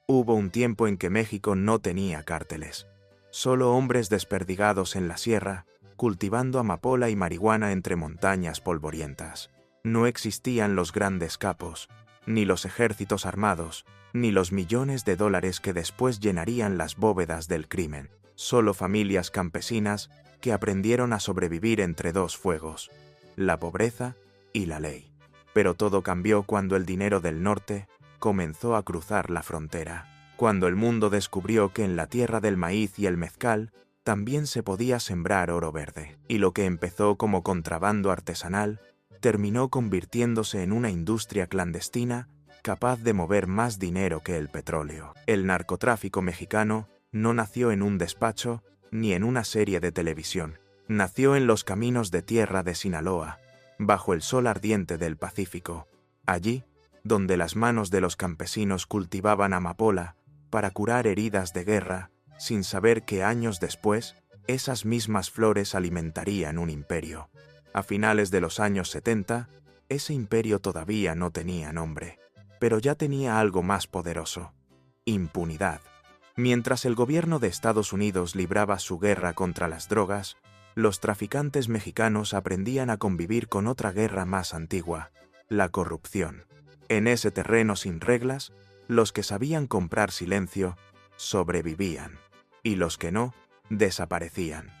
Hubo un tiempo en que México no tenía cárteles. Solo hombres desperdigados en la sierra, cultivando amapola y marihuana entre montañas polvorientas. No existían los grandes capos, ni los ejércitos armados, ni los millones de dólares que después llenarían las bóvedas del crimen. Solo familias campesinas que aprendieron a sobrevivir entre dos fuegos, la pobreza y la ley. Pero todo cambió cuando el dinero del norte comenzó a cruzar la frontera. Cuando el mundo descubrió que en la tierra del maíz y el mezcal también se podía sembrar oro verde. Y lo que empezó como contrabando artesanal terminó convirtiéndose en una industria clandestina capaz de mover más dinero que el petróleo. El narcotráfico mexicano no nació en un despacho ni en una serie de televisión. Nació en los caminos de tierra de Sinaloa, bajo el sol ardiente del Pacífico, allí donde las manos de los campesinos cultivaban amapola para curar heridas de guerra, sin saber que años después esas mismas flores alimentarían un imperio. A finales de los años 70, ese imperio todavía no tenía nombre, pero ya tenía algo más poderoso: impunidad. Mientras el gobierno de Estados Unidos libraba su guerra contra las drogas, los traficantes mexicanos aprendían a convivir con otra guerra más antigua, la corrupción. En ese terreno sin reglas, los que sabían comprar silencio sobrevivían, y los que no, desaparecían.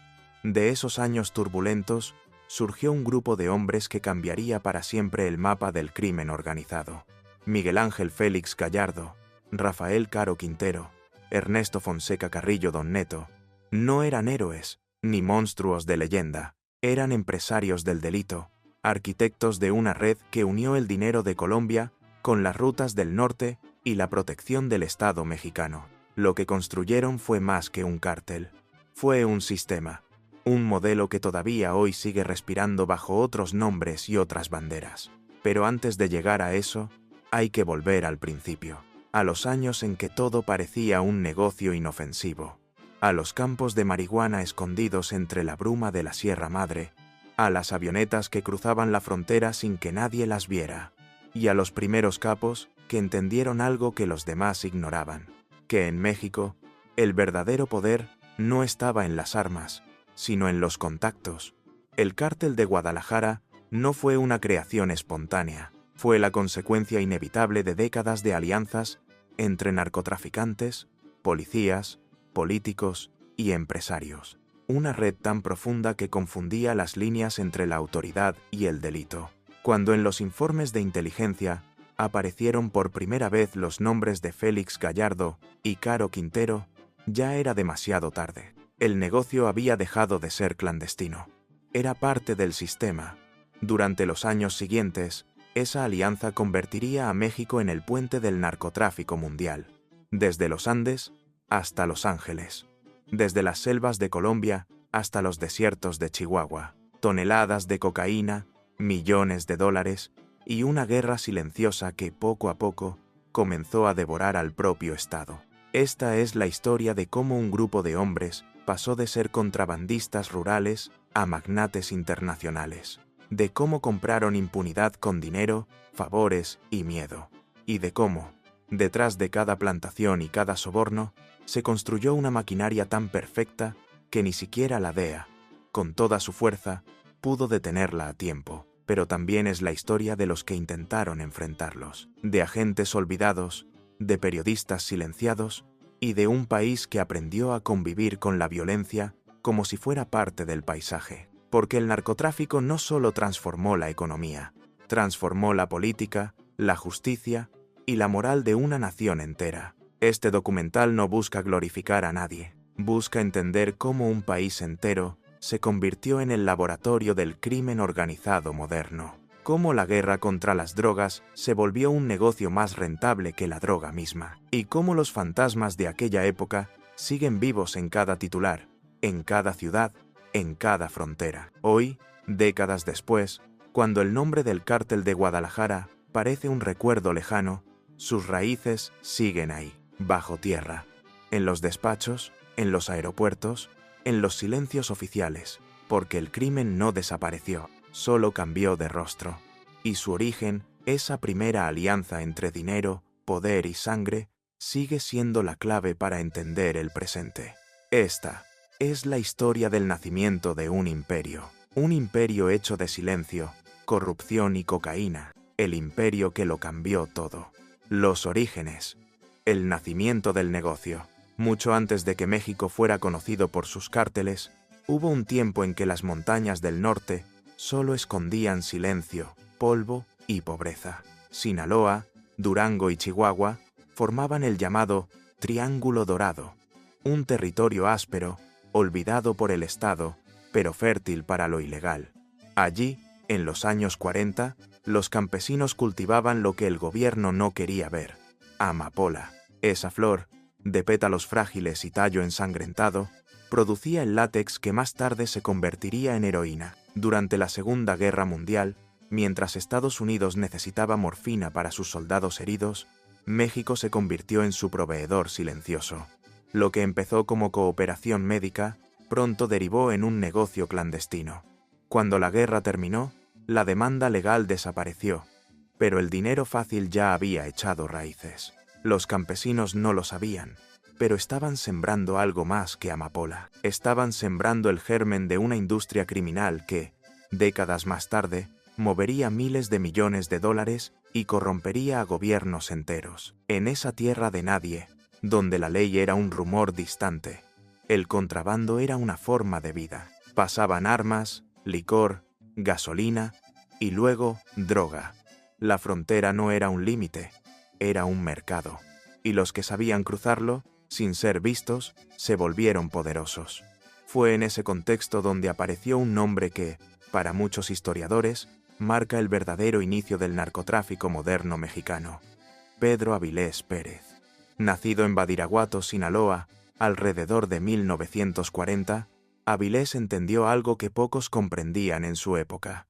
De esos años turbulentos surgió un grupo de hombres que cambiaría para siempre el mapa del crimen organizado. Miguel Ángel Félix Gallardo, Rafael Caro Quintero, Ernesto Fonseca Carrillo Don Neto, no eran héroes ni monstruos de leyenda, eran empresarios del delito, arquitectos de una red que unió el dinero de Colombia con las rutas del norte y la protección del Estado mexicano. Lo que construyeron fue más que un cártel, fue un sistema, un modelo que todavía hoy sigue respirando bajo otros nombres y otras banderas. Pero antes de llegar a eso, hay que volver al principio, a los años en que todo parecía un negocio inofensivo, a los campos de marihuana escondidos entre la bruma de la Sierra Madre, a las avionetas que cruzaban la frontera sin que nadie las viera, y a los primeros capos que entendieron algo que los demás ignoraban, que en México el verdadero poder no estaba en las armas, sino en los contactos. El cártel de Guadalajara no fue una creación espontánea, fue la consecuencia inevitable de décadas de alianzas entre narcotraficantes, policías, políticos y empresarios. Una red tan profunda que confundía las líneas entre la autoridad y el delito. Cuando en los informes de inteligencia aparecieron por primera vez los nombres de Félix Gallardo y Caro Quintero, ya era demasiado tarde. El negocio había dejado de ser clandestino. Era parte del sistema. Durante los años siguientes, esa alianza convertiría a México en el puente del narcotráfico mundial. Desde los Andes hasta Los Ángeles. Desde las selvas de Colombia hasta los desiertos de Chihuahua. Toneladas de cocaína, millones de dólares y una guerra silenciosa que poco a poco comenzó a devorar al propio Estado. Esta es la historia de cómo un grupo de hombres pasó de ser contrabandistas rurales a magnates internacionales, de cómo compraron impunidad con dinero, favores y miedo, y de cómo, detrás de cada plantación y cada soborno, se construyó una maquinaria tan perfecta que ni siquiera la DEA, con toda su fuerza, pudo detenerla a tiempo. Pero también es la historia de los que intentaron enfrentarlos, de agentes olvidados, de periodistas silenciados y de un país que aprendió a convivir con la violencia como si fuera parte del paisaje. Porque el narcotráfico no solo transformó la economía, transformó la política, la justicia y la moral de una nación entera. Este documental no busca glorificar a nadie, busca entender cómo un país entero se convirtió en el laboratorio del crimen organizado moderno. Cómo la guerra contra las drogas se volvió un negocio más rentable que la droga misma. Y cómo los fantasmas de aquella época siguen vivos en cada titular, en cada ciudad, en cada frontera. Hoy, décadas después, cuando el nombre del cártel de Guadalajara parece un recuerdo lejano, sus raíces siguen ahí, bajo tierra, en los despachos, en los aeropuertos, en los silencios oficiales, porque el crimen no desapareció, solo cambió de rostro. Y su origen, esa primera alianza entre dinero, poder y sangre, sigue siendo la clave para entender el presente. Esta es la historia del nacimiento de un imperio hecho de silencio, corrupción y cocaína, el imperio que lo cambió todo. Los orígenes. El nacimiento del negocio. Mucho antes de que México fuera conocido por sus cárteles, hubo un tiempo en que las montañas del norte solo escondían silencio, polvo y pobreza. Sinaloa, Durango y Chihuahua formaban el llamado Triángulo Dorado, un territorio áspero, olvidado por el Estado, pero fértil para lo ilegal. Allí, en los años 40, los campesinos cultivaban lo que el gobierno no quería ver: amapola. Esa flor, de pétalos frágiles y tallo ensangrentado, producía el látex que más tarde se convertiría en heroína. Durante la Segunda Guerra Mundial, mientras Estados Unidos necesitaba morfina para sus soldados heridos, México se convirtió en su proveedor silencioso. Lo que empezó como cooperación médica, pronto derivó en un negocio clandestino. Cuando la guerra terminó, la demanda legal desapareció, pero el dinero fácil ya había echado raíces. Los campesinos no lo sabían, pero estaban sembrando algo más que amapola. Estaban sembrando el germen de una industria criminal que, décadas más tarde, movería miles de millones de dólares y corrompería a gobiernos enteros. En esa tierra de nadie, donde la ley era un rumor distante, el contrabando era una forma de vida. Pasaban armas, licor, gasolina y luego droga. La frontera no era un límite, era un mercado. Y los que sabían cruzarlo, sin ser vistos, se volvieron poderosos. Fue en ese contexto donde apareció un nombre que, para muchos historiadores, marca el verdadero inicio del narcotráfico moderno mexicano: Pedro Avilés Pérez. Nacido en Badiraguato, Sinaloa, alrededor de 1940, Avilés entendió algo que pocos comprendían en su época.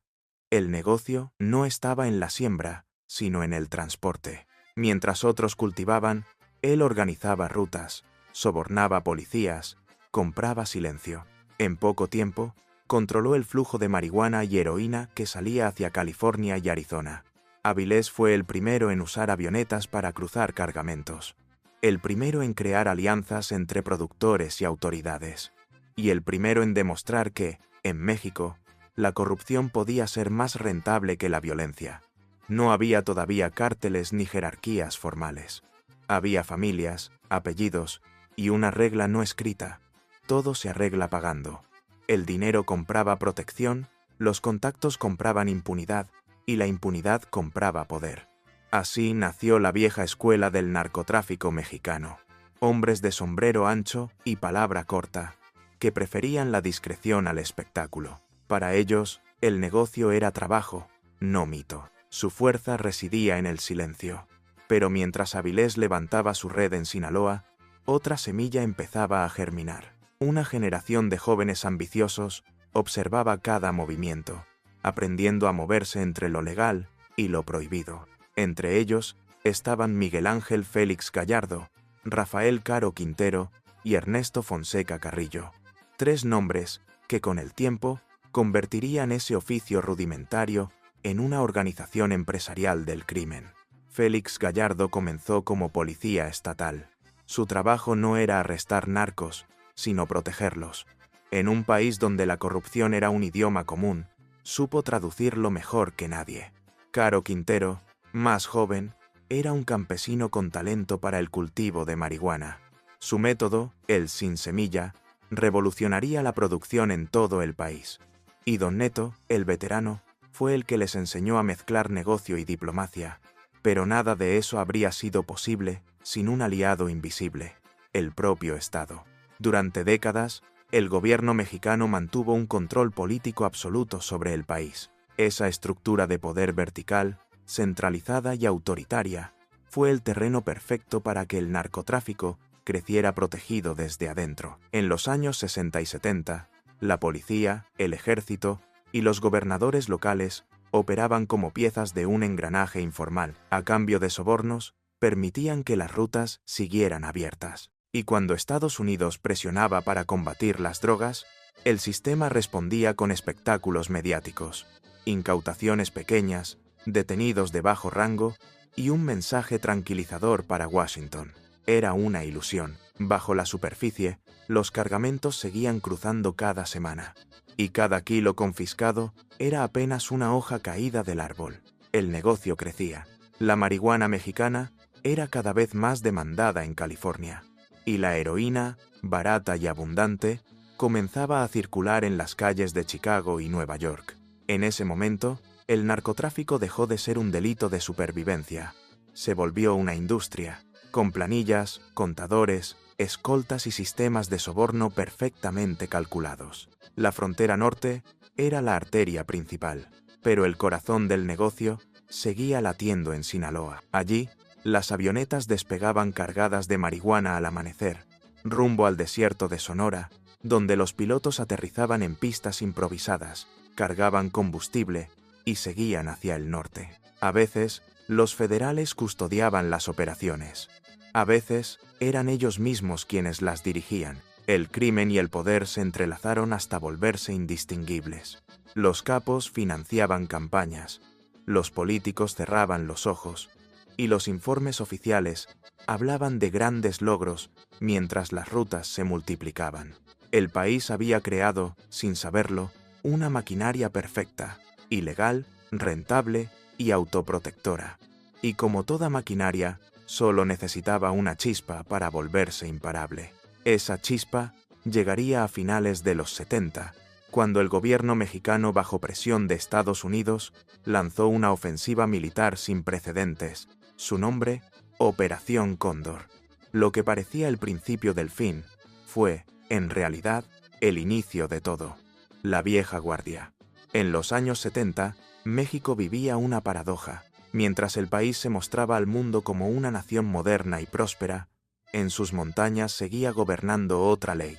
El negocio no estaba en la siembra, sino en el transporte. Mientras otros cultivaban, él organizaba rutas, sobornaba policías, compraba silencio. En poco tiempo, controló el flujo de marihuana y heroína que salía hacia California y Arizona. Avilés fue el primero en usar avionetas para cruzar cargamentos, el primero en crear alianzas entre productores y autoridades, y el primero en demostrar que, en México, la corrupción podía ser más rentable que la violencia. No había todavía cárteles ni jerarquías formales. Había familias, apellidos y una regla no escrita: todo se arregla pagando. El dinero compraba protección, los contactos compraban impunidad y la impunidad compraba poder. Así nació la vieja escuela del narcotráfico mexicano. Hombres de sombrero ancho y palabra corta, que preferían la discreción al espectáculo. Para ellos, el negocio era trabajo, no mito. Su fuerza residía en el silencio. Pero mientras Avilés levantaba su red en Sinaloa, otra semilla empezaba a germinar. Una generación de jóvenes ambiciosos observaba cada movimiento, aprendiendo a moverse entre lo legal y lo prohibido. Entre ellos estaban Miguel Ángel Félix Gallardo, Rafael Caro Quintero y Ernesto Fonseca Carrillo. Tres nombres que con el tiempo convertirían ese oficio rudimentario en una organización empresarial del crimen. Félix Gallardo comenzó como policía estatal. Su trabajo no era arrestar narcos, sino protegerlos. En un país donde la corrupción era un idioma común, supo traducirlo mejor que nadie. Caro Quintero, más joven, era un campesino con talento para el cultivo de marihuana. Su método, el sin semilla, revolucionaría la producción en todo el país. Y Don Neto, el veterano, fue el que les enseñó a mezclar negocio y diplomacia. Pero nada de eso habría sido posible sin un aliado invisible: el propio Estado. Durante décadas, el gobierno mexicano mantuvo un control político absoluto sobre el país. Esa estructura de poder vertical, centralizada y autoritaria, fue el terreno perfecto para que el narcotráfico creciera protegido desde adentro. En los años 60 y 70, la policía, el ejército y los gobernadores locales operaban como piezas de un engranaje informal. A cambio de sobornos, permitían que las rutas siguieran abiertas. Y cuando Estados Unidos presionaba para combatir las drogas, el sistema respondía con espectáculos mediáticos, incautaciones pequeñas, detenidos de bajo rango y un mensaje tranquilizador para Washington: era una ilusión. Bajo la superficie, los cargamentos seguían cruzando cada semana. Y cada kilo confiscado era apenas una hoja caída del árbol. El negocio crecía. La marihuana mexicana era cada vez más demandada en California. Y la heroína, barata y abundante, comenzaba a circular en las calles de Chicago y Nueva York. En ese momento, el narcotráfico dejó de ser un delito de supervivencia. Se volvió una industria, con planillas, contadores, escoltas y sistemas de soborno perfectamente calculados. La frontera norte era la arteria principal, pero el corazón del negocio seguía latiendo en Sinaloa. Allí, las avionetas despegaban cargadas de marihuana al amanecer, rumbo al desierto de Sonora, donde los pilotos aterrizaban en pistas improvisadas, cargaban combustible y seguían hacia el norte. A veces, los federales custodiaban las operaciones. A veces, eran ellos mismos quienes las dirigían. El crimen y el poder se entrelazaron hasta volverse indistinguibles. Los capos financiaban campañas, los políticos cerraban los ojos, y los informes oficiales hablaban de grandes logros mientras las rutas se multiplicaban. El país había creado, sin saberlo, una maquinaria perfecta, ilegal, rentable y autoprotectora. Y como toda maquinaria, solo necesitaba una chispa para volverse imparable. Esa chispa llegaría a finales de los 70, cuando el gobierno mexicano, bajo presión de Estados Unidos, lanzó una ofensiva militar sin precedentes. Su nombre, Operación Cóndor. Lo que parecía el principio del fin, fue, en realidad, el inicio de todo. La vieja guardia. En los años 70, México vivía una paradoja. Mientras el país se mostraba al mundo como una nación moderna y próspera, en sus montañas seguía gobernando otra ley,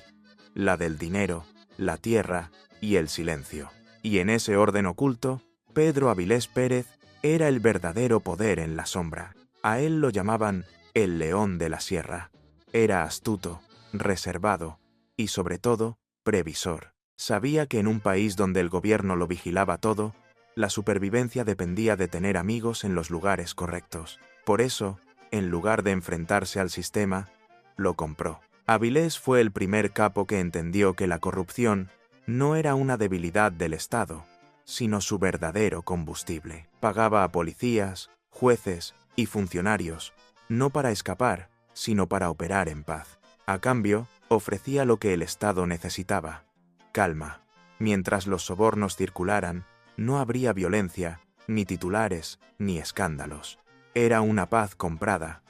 la del dinero, la tierra y el silencio. Y en ese orden oculto, Pedro Avilés Pérez era el verdadero poder en la sombra. A él lo llamaban el León de la Sierra. Era astuto, reservado y, sobre todo, previsor. Sabía que en un país donde el gobierno lo vigilaba todo, la supervivencia dependía de tener amigos en los lugares correctos. Por eso, en lugar de enfrentarse al sistema, lo compró. Avilés fue el primer capo que entendió que la corrupción no era una debilidad del Estado, sino su verdadero combustible. Pagaba a policías, jueces y funcionarios, no para escapar, sino para operar en paz. A cambio, ofrecía lo que el Estado necesitaba: calma. Mientras los sobornos circularan, no habría violencia, ni titulares, ni escándalos. Era una paz comprada,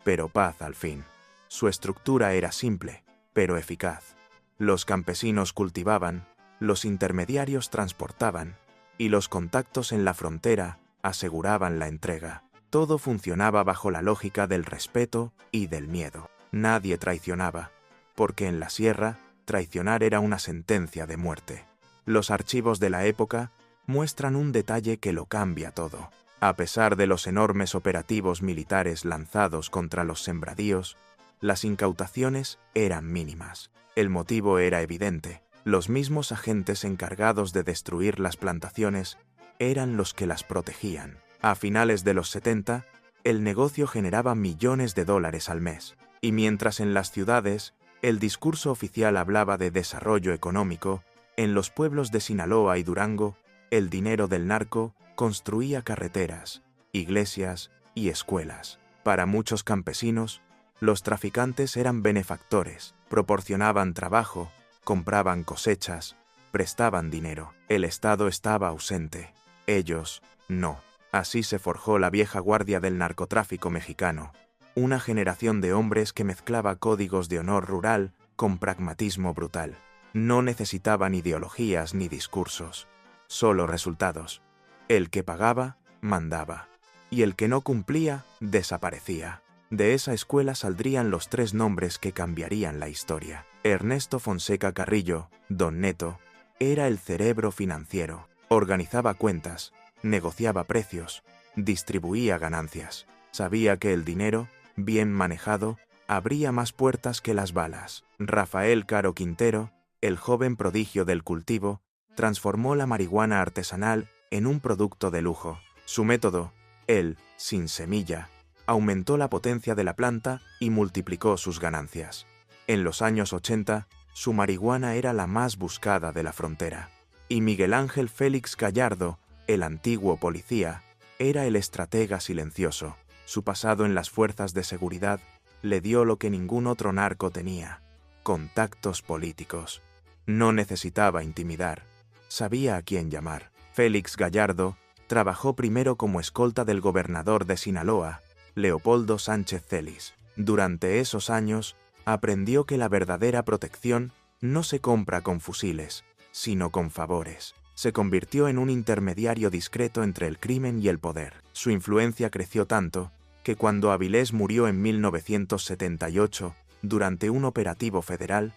pero paz al fin. Su estructura era simple, pero eficaz. Los campesinos cultivaban, los intermediarios transportaban, y los contactos en la frontera aseguraban la entrega. Todo funcionaba bajo la lógica del respeto y del miedo. Nadie traicionaba, porque en la sierra, traicionar era una sentencia de muerte. Los archivos de la época muestran un detalle que lo cambia todo. A pesar de los enormes operativos militares lanzados contra los sembradíos, las incautaciones eran mínimas. El motivo era evidente: los mismos agentes encargados de destruir las plantaciones eran los que las protegían. A finales de los 70, el negocio generaba millones de dólares al mes, y mientras en las ciudades el discurso oficial hablaba de desarrollo económico, en los pueblos de Sinaloa y Durango, el dinero del narco construía carreteras, iglesias y escuelas. Para muchos campesinos, los traficantes eran benefactores, proporcionaban trabajo, compraban cosechas, prestaban dinero. El Estado estaba ausente, ellos no. Así se forjó la vieja guardia del narcotráfico mexicano, una generación de hombres que mezclaba códigos de honor rural con pragmatismo brutal. No necesitaban ideologías ni discursos, solo resultados. El que pagaba, mandaba, y el que no cumplía, desaparecía. De esa escuela saldrían los 3 nombres que cambiarían la historia. Ernesto Fonseca Carrillo, Don Neto, era el cerebro financiero. Organizaba cuentas, negociaba precios, distribuía ganancias. Sabía que el dinero, bien manejado, abría más puertas que las balas. Rafael Caro Quintero, el joven prodigio del cultivo, transformó la marihuana artesanal en un producto de lujo. Su método, el sin semilla, aumentó la potencia de la planta y multiplicó sus ganancias. En los años 80, su marihuana era la más buscada de la frontera. Y Miguel Ángel Félix Gallardo, el antiguo policía, era el estratega silencioso. Su pasado en las fuerzas de seguridad le dio lo que ningún otro narco tenía: contactos políticos. No necesitaba intimidar, sabía a quién llamar. Félix Gallardo trabajó primero como escolta del gobernador de Sinaloa, Leopoldo Sánchez Celis. Durante esos años, aprendió que la verdadera protección no se compra con fusiles, sino con favores. Se convirtió en un intermediario discreto entre el crimen y el poder. Su influencia creció tanto que cuando Avilés murió en 1978, durante un operativo federal,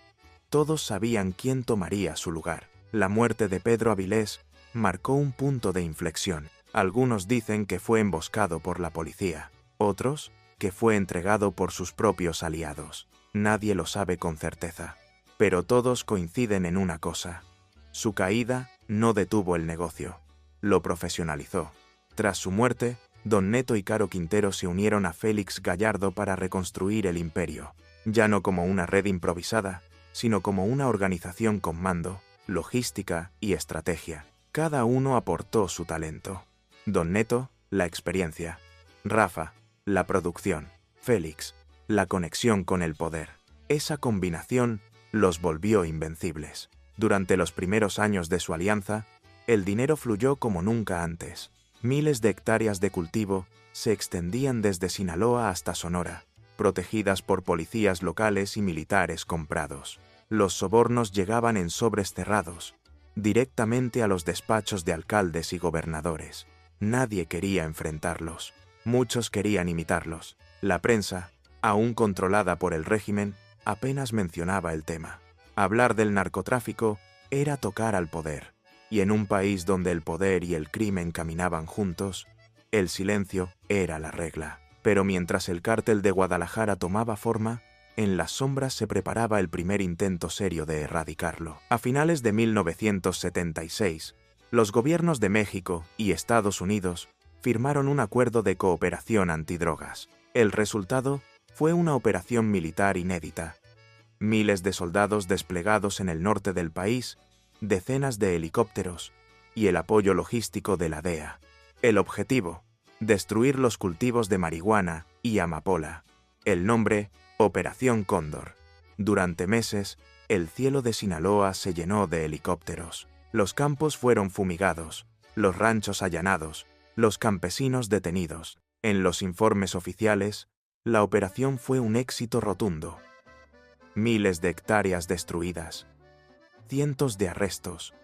todos sabían quién tomaría su lugar. La muerte de Pedro Avilés marcó un punto de inflexión. Algunos dicen que fue emboscado por la policía, otros que fue entregado por sus propios aliados. Nadie lo sabe con certeza, pero todos coinciden en una cosa: su caída no detuvo el negocio, lo profesionalizó. Tras su muerte, Don Neto y Caro Quintero se unieron a Félix Gallardo para reconstruir el imperio, ya no como una red improvisada, sino como una organización con mando, logística y estrategia. Cada uno aportó su talento. Don Neto, la experiencia; Rafa, la producción; Félix, la conexión con el poder. Esa combinación los volvió invencibles. Durante los primeros años de su alianza, el dinero fluyó como nunca antes. Miles de hectáreas de cultivo se extendían desde Sinaloa hasta Sonora, protegidas por policías locales y militares comprados. Los sobornos llegaban en sobres cerrados, directamente a los despachos de alcaldes y gobernadores. Nadie quería enfrentarlos. Muchos querían imitarlos. La prensa, aún controlada por el régimen, apenas mencionaba el tema. Hablar del narcotráfico era tocar al poder. Y en un país donde el poder y el crimen caminaban juntos, el silencio era la regla. Pero mientras el cártel de Guadalajara tomaba forma, en las sombras se preparaba el primer intento serio de erradicarlo. A finales de 1976, los gobiernos de México y Estados Unidos firmaron un acuerdo de cooperación antidrogas. El resultado fue una operación militar inédita. Miles de soldados desplegados en el norte del país, decenas de helicópteros y el apoyo logístico de la DEA. El objetivo: destruir los cultivos de marihuana y amapola. El nombre: Operación Cóndor. Durante meses, el cielo de Sinaloa se llenó de helicópteros. Los campos fueron fumigados, los ranchos allanados, los campesinos detenidos. En los informes oficiales, la operación fue un éxito rotundo. Miles de hectáreas destruidas, cientos de arrestos,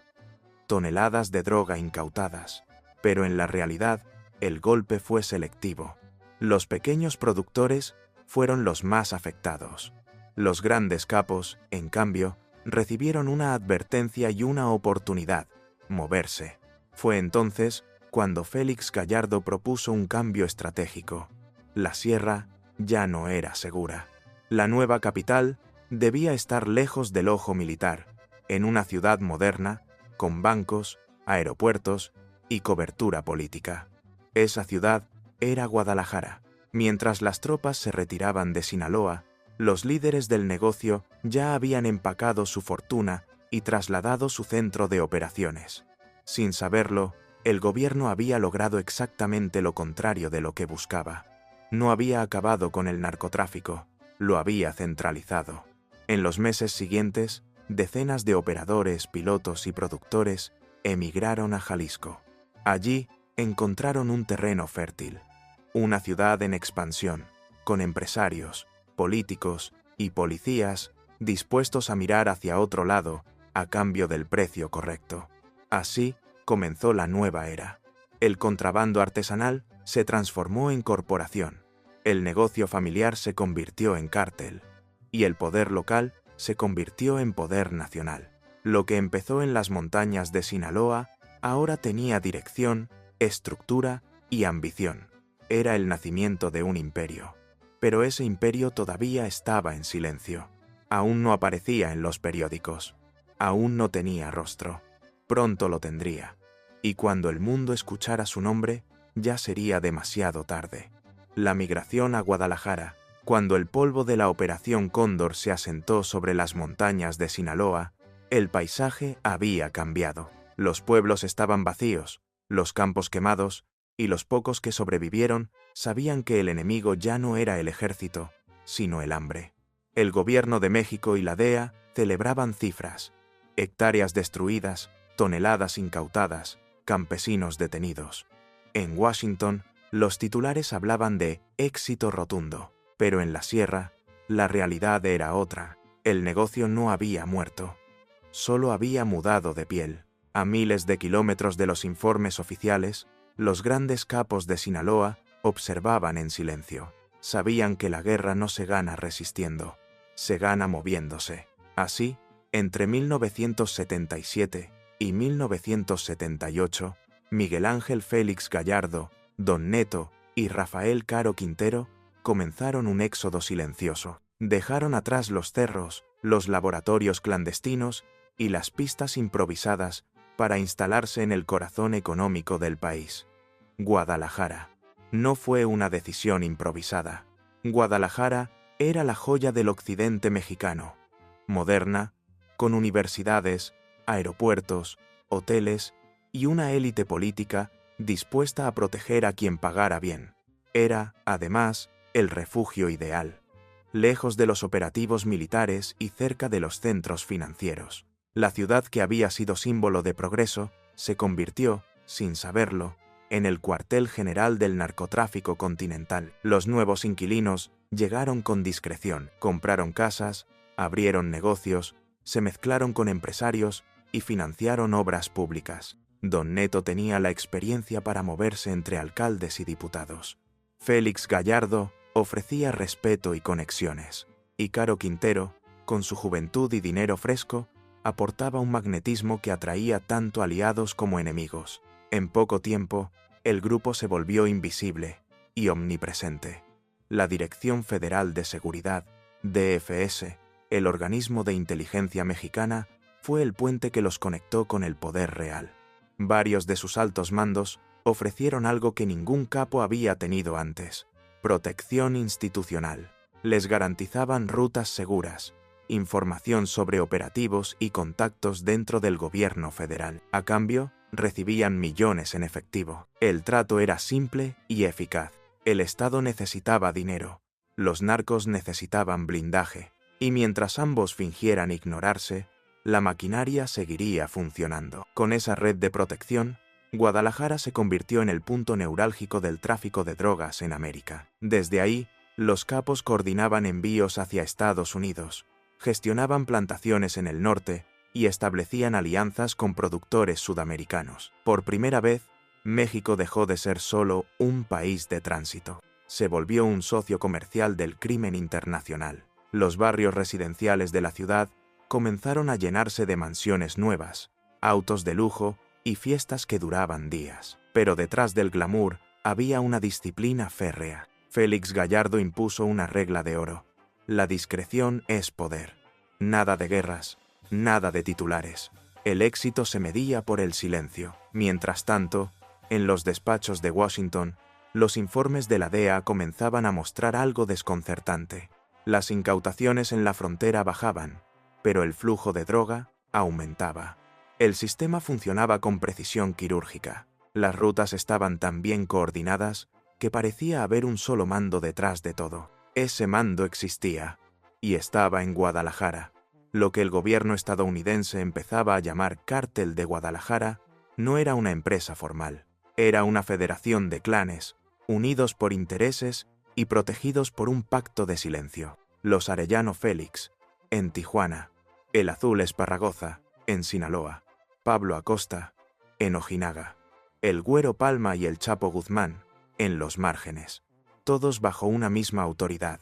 toneladas de droga incautadas. Pero en la realidad, el golpe fue selectivo. Los pequeños productores fueron los más afectados. Los grandes capos, en cambio, recibieron una advertencia y una oportunidad: moverse. Fue entonces cuando Félix Gallardo propuso un cambio estratégico. La sierra ya no era segura. La nueva capital debía estar lejos del ojo militar, en una ciudad moderna, con bancos, aeropuertos y cobertura política. Esa ciudad era Guadalajara. Mientras las tropas se retiraban de Sinaloa, los líderes del negocio ya habían empacado su fortuna y trasladado su centro de operaciones. Sin saberlo, el gobierno había logrado exactamente lo contrario de lo que buscaba. No había acabado con el narcotráfico, lo había centralizado. En los meses siguientes, decenas de operadores, pilotos y productores emigraron a Jalisco. Allí encontraron un terreno fértil, una ciudad en expansión, con empresarios, políticos y policías dispuestos a mirar hacia otro lado a cambio del precio correcto. Así comenzó la nueva era. El contrabando artesanal se transformó en corporación, el negocio familiar se convirtió en cártel, y el poder local se convirtió en poder nacional. Lo que empezó en las montañas de Sinaloa ahora tenía dirección, estructura y ambición. Era el nacimiento de un imperio. Pero ese imperio todavía estaba en silencio. Aún no aparecía en los periódicos. Aún no tenía rostro. Pronto lo tendría. Y cuando el mundo escuchara su nombre, ya sería demasiado tarde. La migración a Guadalajara. Cuando el polvo de la Operación Cóndor se asentó sobre las montañas de Sinaloa, el paisaje había cambiado. Los pueblos estaban vacíos, los campos quemados, y los pocos que sobrevivieron sabían que el enemigo ya no era el ejército, sino el hambre. El gobierno de México y la DEA celebraban cifras: hectáreas destruidas, toneladas incautadas, campesinos detenidos. En Washington, los titulares hablaban de éxito rotundo, pero en la sierra, la realidad era otra. El negocio no había muerto, solo había mudado de piel. A miles de kilómetros de los informes oficiales, los grandes capos de Sinaloa observaban en silencio. Sabían que la guerra no se gana resistiendo, se gana moviéndose. Así, entre 1977 y 1978, Miguel Ángel Félix Gallardo, Don Neto y Rafael Caro Quintero comenzaron un éxodo silencioso. Dejaron atrás los cerros, los laboratorios clandestinos y las pistas improvisadas para instalarse en el corazón económico del país. Guadalajara. No fue una decisión improvisada. Guadalajara era la joya del occidente mexicano, moderna, con universidades, aeropuertos, hoteles y una élite política dispuesta a proteger a quien pagara bien. Era, además, el refugio ideal, lejos de los operativos militares y cerca de los centros financieros. La ciudad que había sido símbolo de progreso se convirtió, sin saberlo, en el cuartel general del narcotráfico continental. Los nuevos inquilinos llegaron con discreción, compraron casas, abrieron negocios, se mezclaron con empresarios y financiaron obras públicas. Don Neto tenía la experiencia para moverse entre alcaldes y diputados. Félix Gallardo ofrecía respeto y conexiones. Y Caro Quintero, con su juventud y dinero fresco, aportaba un magnetismo que atraía tanto aliados como enemigos. En poco tiempo, el grupo se volvió invisible y omnipresente. La Dirección Federal de Seguridad, DFS, el organismo de inteligencia mexicana, fue el puente que los conectó con el poder real. Varios de sus altos mandos ofrecieron algo que ningún capo había tenido antes: protección institucional. Les garantizaban rutas seguras, información sobre operativos y contactos dentro del gobierno federal. A cambio, recibían millones en efectivo. El trato era simple y eficaz. El Estado necesitaba dinero, los narcos necesitaban blindaje, y mientras ambos fingieran ignorarse, la maquinaria seguiría funcionando. Con esa red de protección, Guadalajara se convirtió en el punto neurálgico del tráfico de drogas en América. Desde ahí, los capos coordinaban envíos hacia Estados Unidos, gestionaban plantaciones en el norte y establecían alianzas con productores sudamericanos. Por primera vez, México dejó de ser solo un país de tránsito. Se volvió un socio comercial del crimen internacional. Los barrios residenciales de la ciudad comenzaron a llenarse de mansiones nuevas, autos de lujo y fiestas que duraban días. Pero detrás del glamour había una disciplina férrea. Félix Gallardo impuso una regla de oro: la discreción es poder. Nada de guerras, nada de titulares. El éxito se medía por el silencio. Mientras tanto, en los despachos de Washington, los informes de la DEA comenzaban a mostrar algo desconcertante. Las incautaciones en la frontera bajaban, pero el flujo de droga aumentaba. El sistema funcionaba con precisión quirúrgica. Las rutas estaban tan bien coordinadas que parecía haber un solo mando detrás de todo. Ese mando existía, y estaba en Guadalajara. Lo que el gobierno estadounidense empezaba a llamar Cártel de Guadalajara no era una empresa formal. Era una federación de clanes, unidos por intereses y protegidos por un pacto de silencio. Los Arellano Félix, en Tijuana; el Azul Esparragoza, en Sinaloa; Pablo Acosta, en Ojinaga; el Güero Palma y el Chapo Guzmán, en los márgenes. Todos bajo una misma autoridad: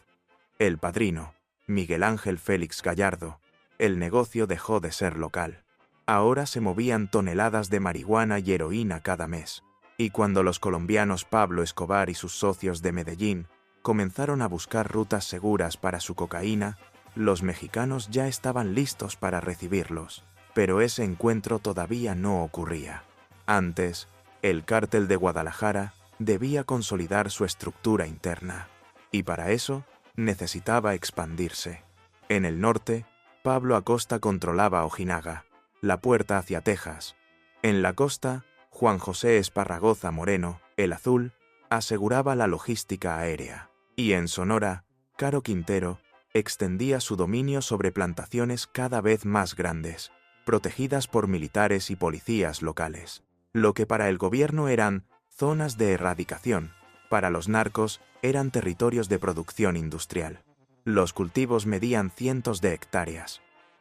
el padrino, Miguel Ángel Félix Gallardo. El negocio dejó de ser local. Ahora se movían toneladas de marihuana y heroína cada mes. Y cuando los colombianos Pablo Escobar y sus socios de Medellín comenzaron a buscar rutas seguras para su cocaína, los mexicanos ya estaban listos para recibirlos. Pero ese encuentro todavía no ocurría. Antes, el Cártel de Guadalajara debía consolidar su estructura interna. Y para eso, necesitaba expandirse. En el norte, Pablo Acosta controlaba Ojinaga, la puerta hacia Texas. En la costa, Juan José Esparragoza Moreno, el Azul, aseguraba la logística aérea. Y en Sonora, Caro Quintero extendía su dominio sobre plantaciones cada vez más grandes, protegidas por militares y policías locales. Lo que para el gobierno eran zonas de erradicación, para los narcos eran territorios de producción industrial. Los cultivos medían cientos de hectáreas.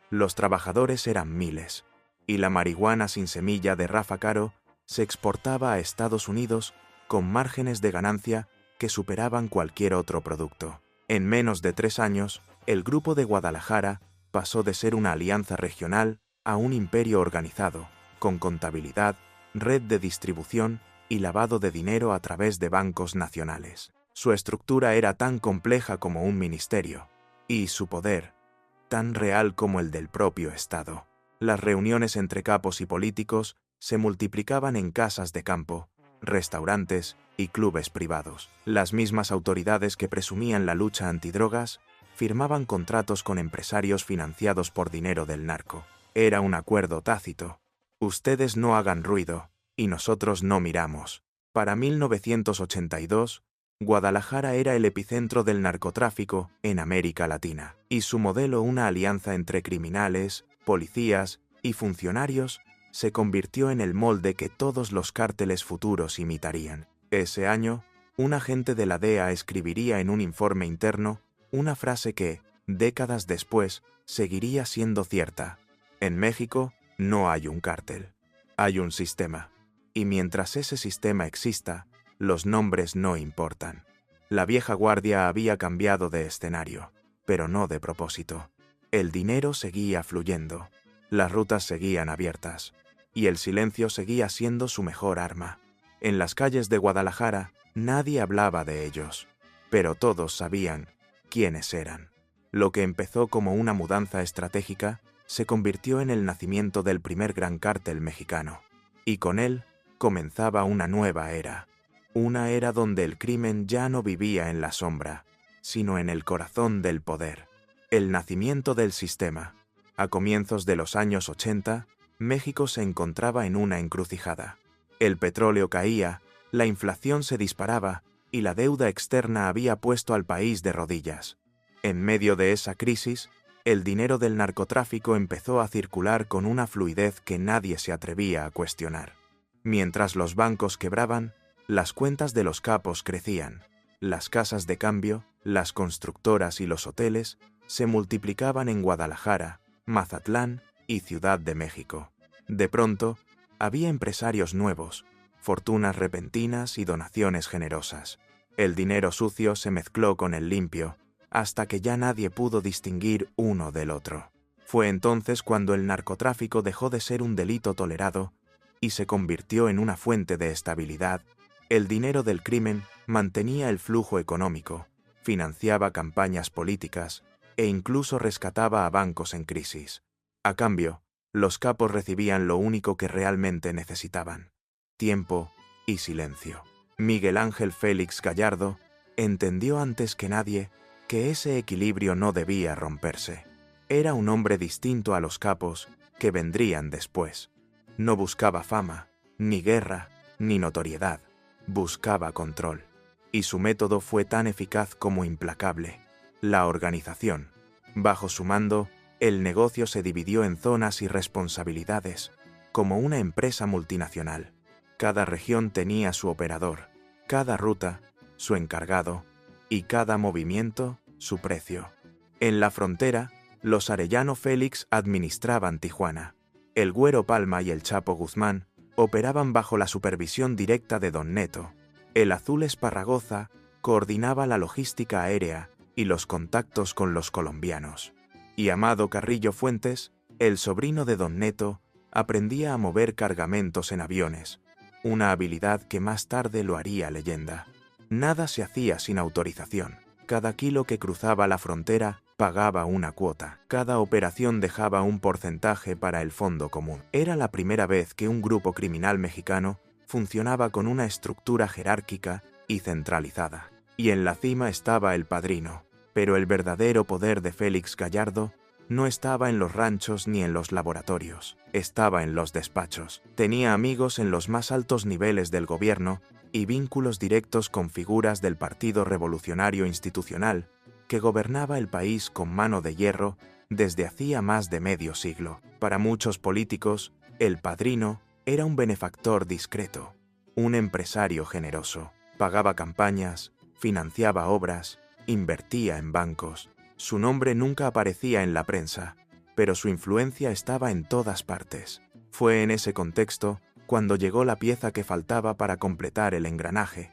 Los trabajadores eran miles. Y la marihuana sin semilla de Rafa Caro se exportaba a Estados Unidos con márgenes de ganancia que superaban cualquier otro producto. En menos de 3 años, el Grupo de Guadalajara pasó de ser una alianza regional a un imperio organizado, con contabilidad, red de distribución y lavado de dinero a través de bancos nacionales. Su estructura era tan compleja como un ministerio, y su poder, tan real como el del propio Estado. Las reuniones entre capos y políticos se multiplicaban en casas de campo, restaurantes y clubes privados. Las mismas autoridades que presumían la lucha antidrogas firmaban contratos con empresarios financiados por dinero del narco. Era un acuerdo tácito. Ustedes no hagan ruido, y nosotros no miramos. Para 1982, Guadalajara era el epicentro del narcotráfico en América Latina, y su modelo, una alianza entre criminales, policías y funcionarios, se convirtió en el molde que todos los cárteles futuros imitarían. Ese año, un agente de la DEA escribiría en un informe interno una frase que, décadas después, seguiría siendo cierta. En México no hay un cártel, hay un sistema. Y mientras ese sistema exista, los nombres no importan. La vieja guardia había cambiado de escenario, pero no de propósito. El dinero seguía fluyendo, las rutas seguían abiertas, y el silencio seguía siendo su mejor arma. En las calles de Guadalajara nadie hablaba de ellos, pero todos sabían quiénes eran. Lo que empezó como una mudanza estratégica se convirtió en el nacimiento del primer gran cártel mexicano, y con él comenzaba una nueva era. Una era donde el crimen ya no vivía en la sombra, sino en el corazón del poder. El nacimiento del sistema. A comienzos de los años 80, México se encontraba en una encrucijada. El petróleo caía, la inflación se disparaba y la deuda externa había puesto al país de rodillas. En medio de esa crisis, el dinero del narcotráfico empezó a circular con una fluidez que nadie se atrevía a cuestionar. Mientras los bancos quebraban, las cuentas de los capos crecían. Las casas de cambio, las constructoras y los hoteles se multiplicaban en Guadalajara, Mazatlán y Ciudad de México. De pronto, había empresarios nuevos, fortunas repentinas y donaciones generosas. El dinero sucio se mezcló con el limpio, hasta que ya nadie pudo distinguir uno del otro. Fue entonces cuando el narcotráfico dejó de ser un delito tolerado y se convirtió en una fuente de estabilidad. El dinero del crimen mantenía el flujo económico, financiaba campañas políticas e incluso rescataba a bancos en crisis. A cambio, los capos recibían lo único que realmente necesitaban: tiempo y silencio. Miguel Ángel Félix Gallardo entendió antes que nadie que ese equilibrio no debía romperse. Era un hombre distinto a los capos que vendrían después. No buscaba fama, ni guerra, ni notoriedad. Buscaba control. Y su método fue tan eficaz como implacable: la organización. Bajo su mando, el negocio se dividió en zonas y responsabilidades, como una empresa multinacional. Cada región tenía su operador, cada ruta, su encargado, y cada movimiento, su precio. En la frontera, los Arellano Félix administraban Tijuana. El Güero Palma y el Chapo Guzmán operaban bajo la supervisión directa de Don Neto. El Azul Esparragoza coordinaba la logística aérea y los contactos con los colombianos. Y Amado Carrillo Fuentes, el sobrino de Don Neto, aprendía a mover cargamentos en aviones, una habilidad que más tarde lo haría leyenda. Nada se hacía sin autorización. Cada kilo que cruzaba la frontera pagaba una cuota. Cada operación dejaba un porcentaje para el fondo común. Era la primera vez que un grupo criminal mexicano funcionaba con una estructura jerárquica y centralizada. Y en la cima estaba el padrino. Pero el verdadero poder de Félix Gallardo no estaba en los ranchos ni en los laboratorios, estaba en los despachos. Tenía amigos en los más altos niveles del gobierno y vínculos directos con figuras del Partido Revolucionario Institucional, que gobernaba el país con mano de hierro desde hacía más de medio siglo. Para muchos políticos, el padrino era un benefactor discreto, un empresario generoso. Pagaba campañas, financiaba obras, invertía en bancos. Su nombre nunca aparecía en la prensa, pero su influencia estaba en todas partes. Fue en ese contexto cuando llegó la pieza que faltaba para completar el engranaje: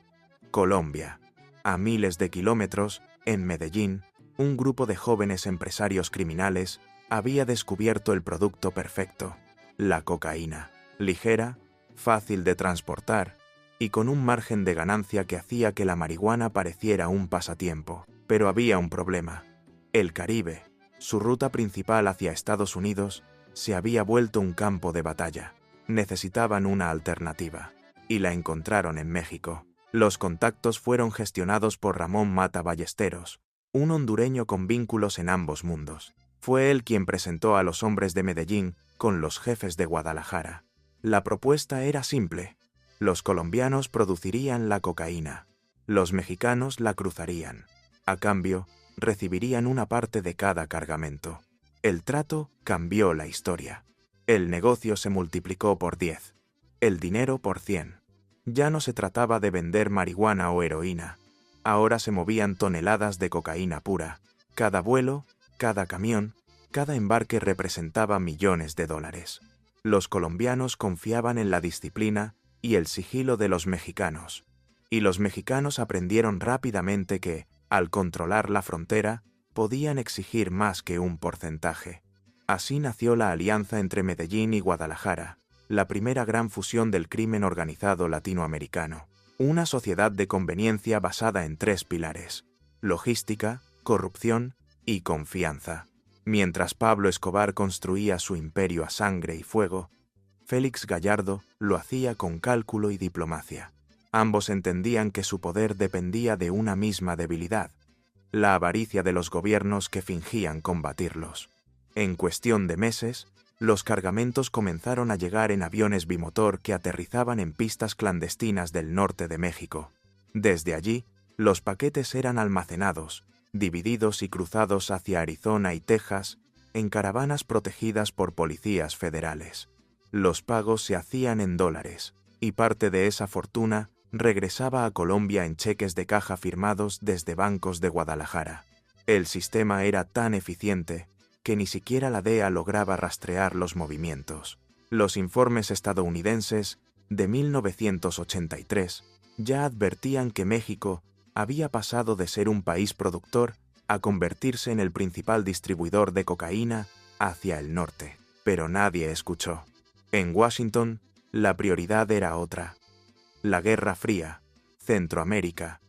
Colombia. A miles de kilómetros, en Medellín, un grupo de jóvenes empresarios criminales había descubierto el producto perfecto: la cocaína. Ligera, fácil de transportar y con un margen de ganancia que hacía que la marihuana pareciera un pasatiempo. Pero había un problema. El Caribe, su ruta principal hacia Estados Unidos, se había vuelto un campo de batalla. Necesitaban una alternativa, y la encontraron en México. Los contactos fueron gestionados por Ramón Mata Ballesteros, un hondureño con vínculos en ambos mundos. Fue él quien presentó a los hombres de Medellín con los jefes de Guadalajara. La propuesta era simple: los colombianos producirían la cocaína, los mexicanos la cruzarían. A cambio, recibirían una parte de cada cargamento. El trato cambió la historia. El negocio se multiplicó por 10, el dinero por 100. Ya no se trataba de vender marihuana o heroína. Ahora se movían toneladas de cocaína pura. Cada vuelo, cada camión, cada embarque representaba millones de dólares. Los colombianos confiaban en la disciplina y el sigilo de los mexicanos. Y los mexicanos aprendieron rápidamente que, al controlar la frontera, podían exigir más que un porcentaje. Así nació la alianza entre Medellín y Guadalajara, la primera gran fusión del crimen organizado latinoamericano. Una sociedad de conveniencia basada en 3 pilares: logística, corrupción y confianza. Mientras Pablo Escobar construía su imperio a sangre y fuego, Félix Gallardo lo hacía con cálculo y diplomacia. Ambos entendían que su poder dependía de una misma debilidad: la avaricia de los gobiernos que fingían combatirlos. En cuestión de meses, los cargamentos comenzaron a llegar en aviones bimotor que aterrizaban en pistas clandestinas del norte de México. Desde allí, los paquetes eran almacenados, divididos y cruzados hacia Arizona y Texas en caravanas protegidas por policías federales. Los pagos se hacían en dólares, y parte de esa fortuna regresaba a Colombia en cheques de caja firmados desde bancos de Guadalajara. El sistema era tan eficiente que ni siquiera la DEA lograba rastrear los movimientos. Los informes estadounidenses de 1983 ya advertían que México había pasado de ser un país productor a convertirse en el principal distribuidor de cocaína hacia el norte. Pero nadie escuchó. En Washington, la prioridad era otra: la Guerra Fría, Centroamérica,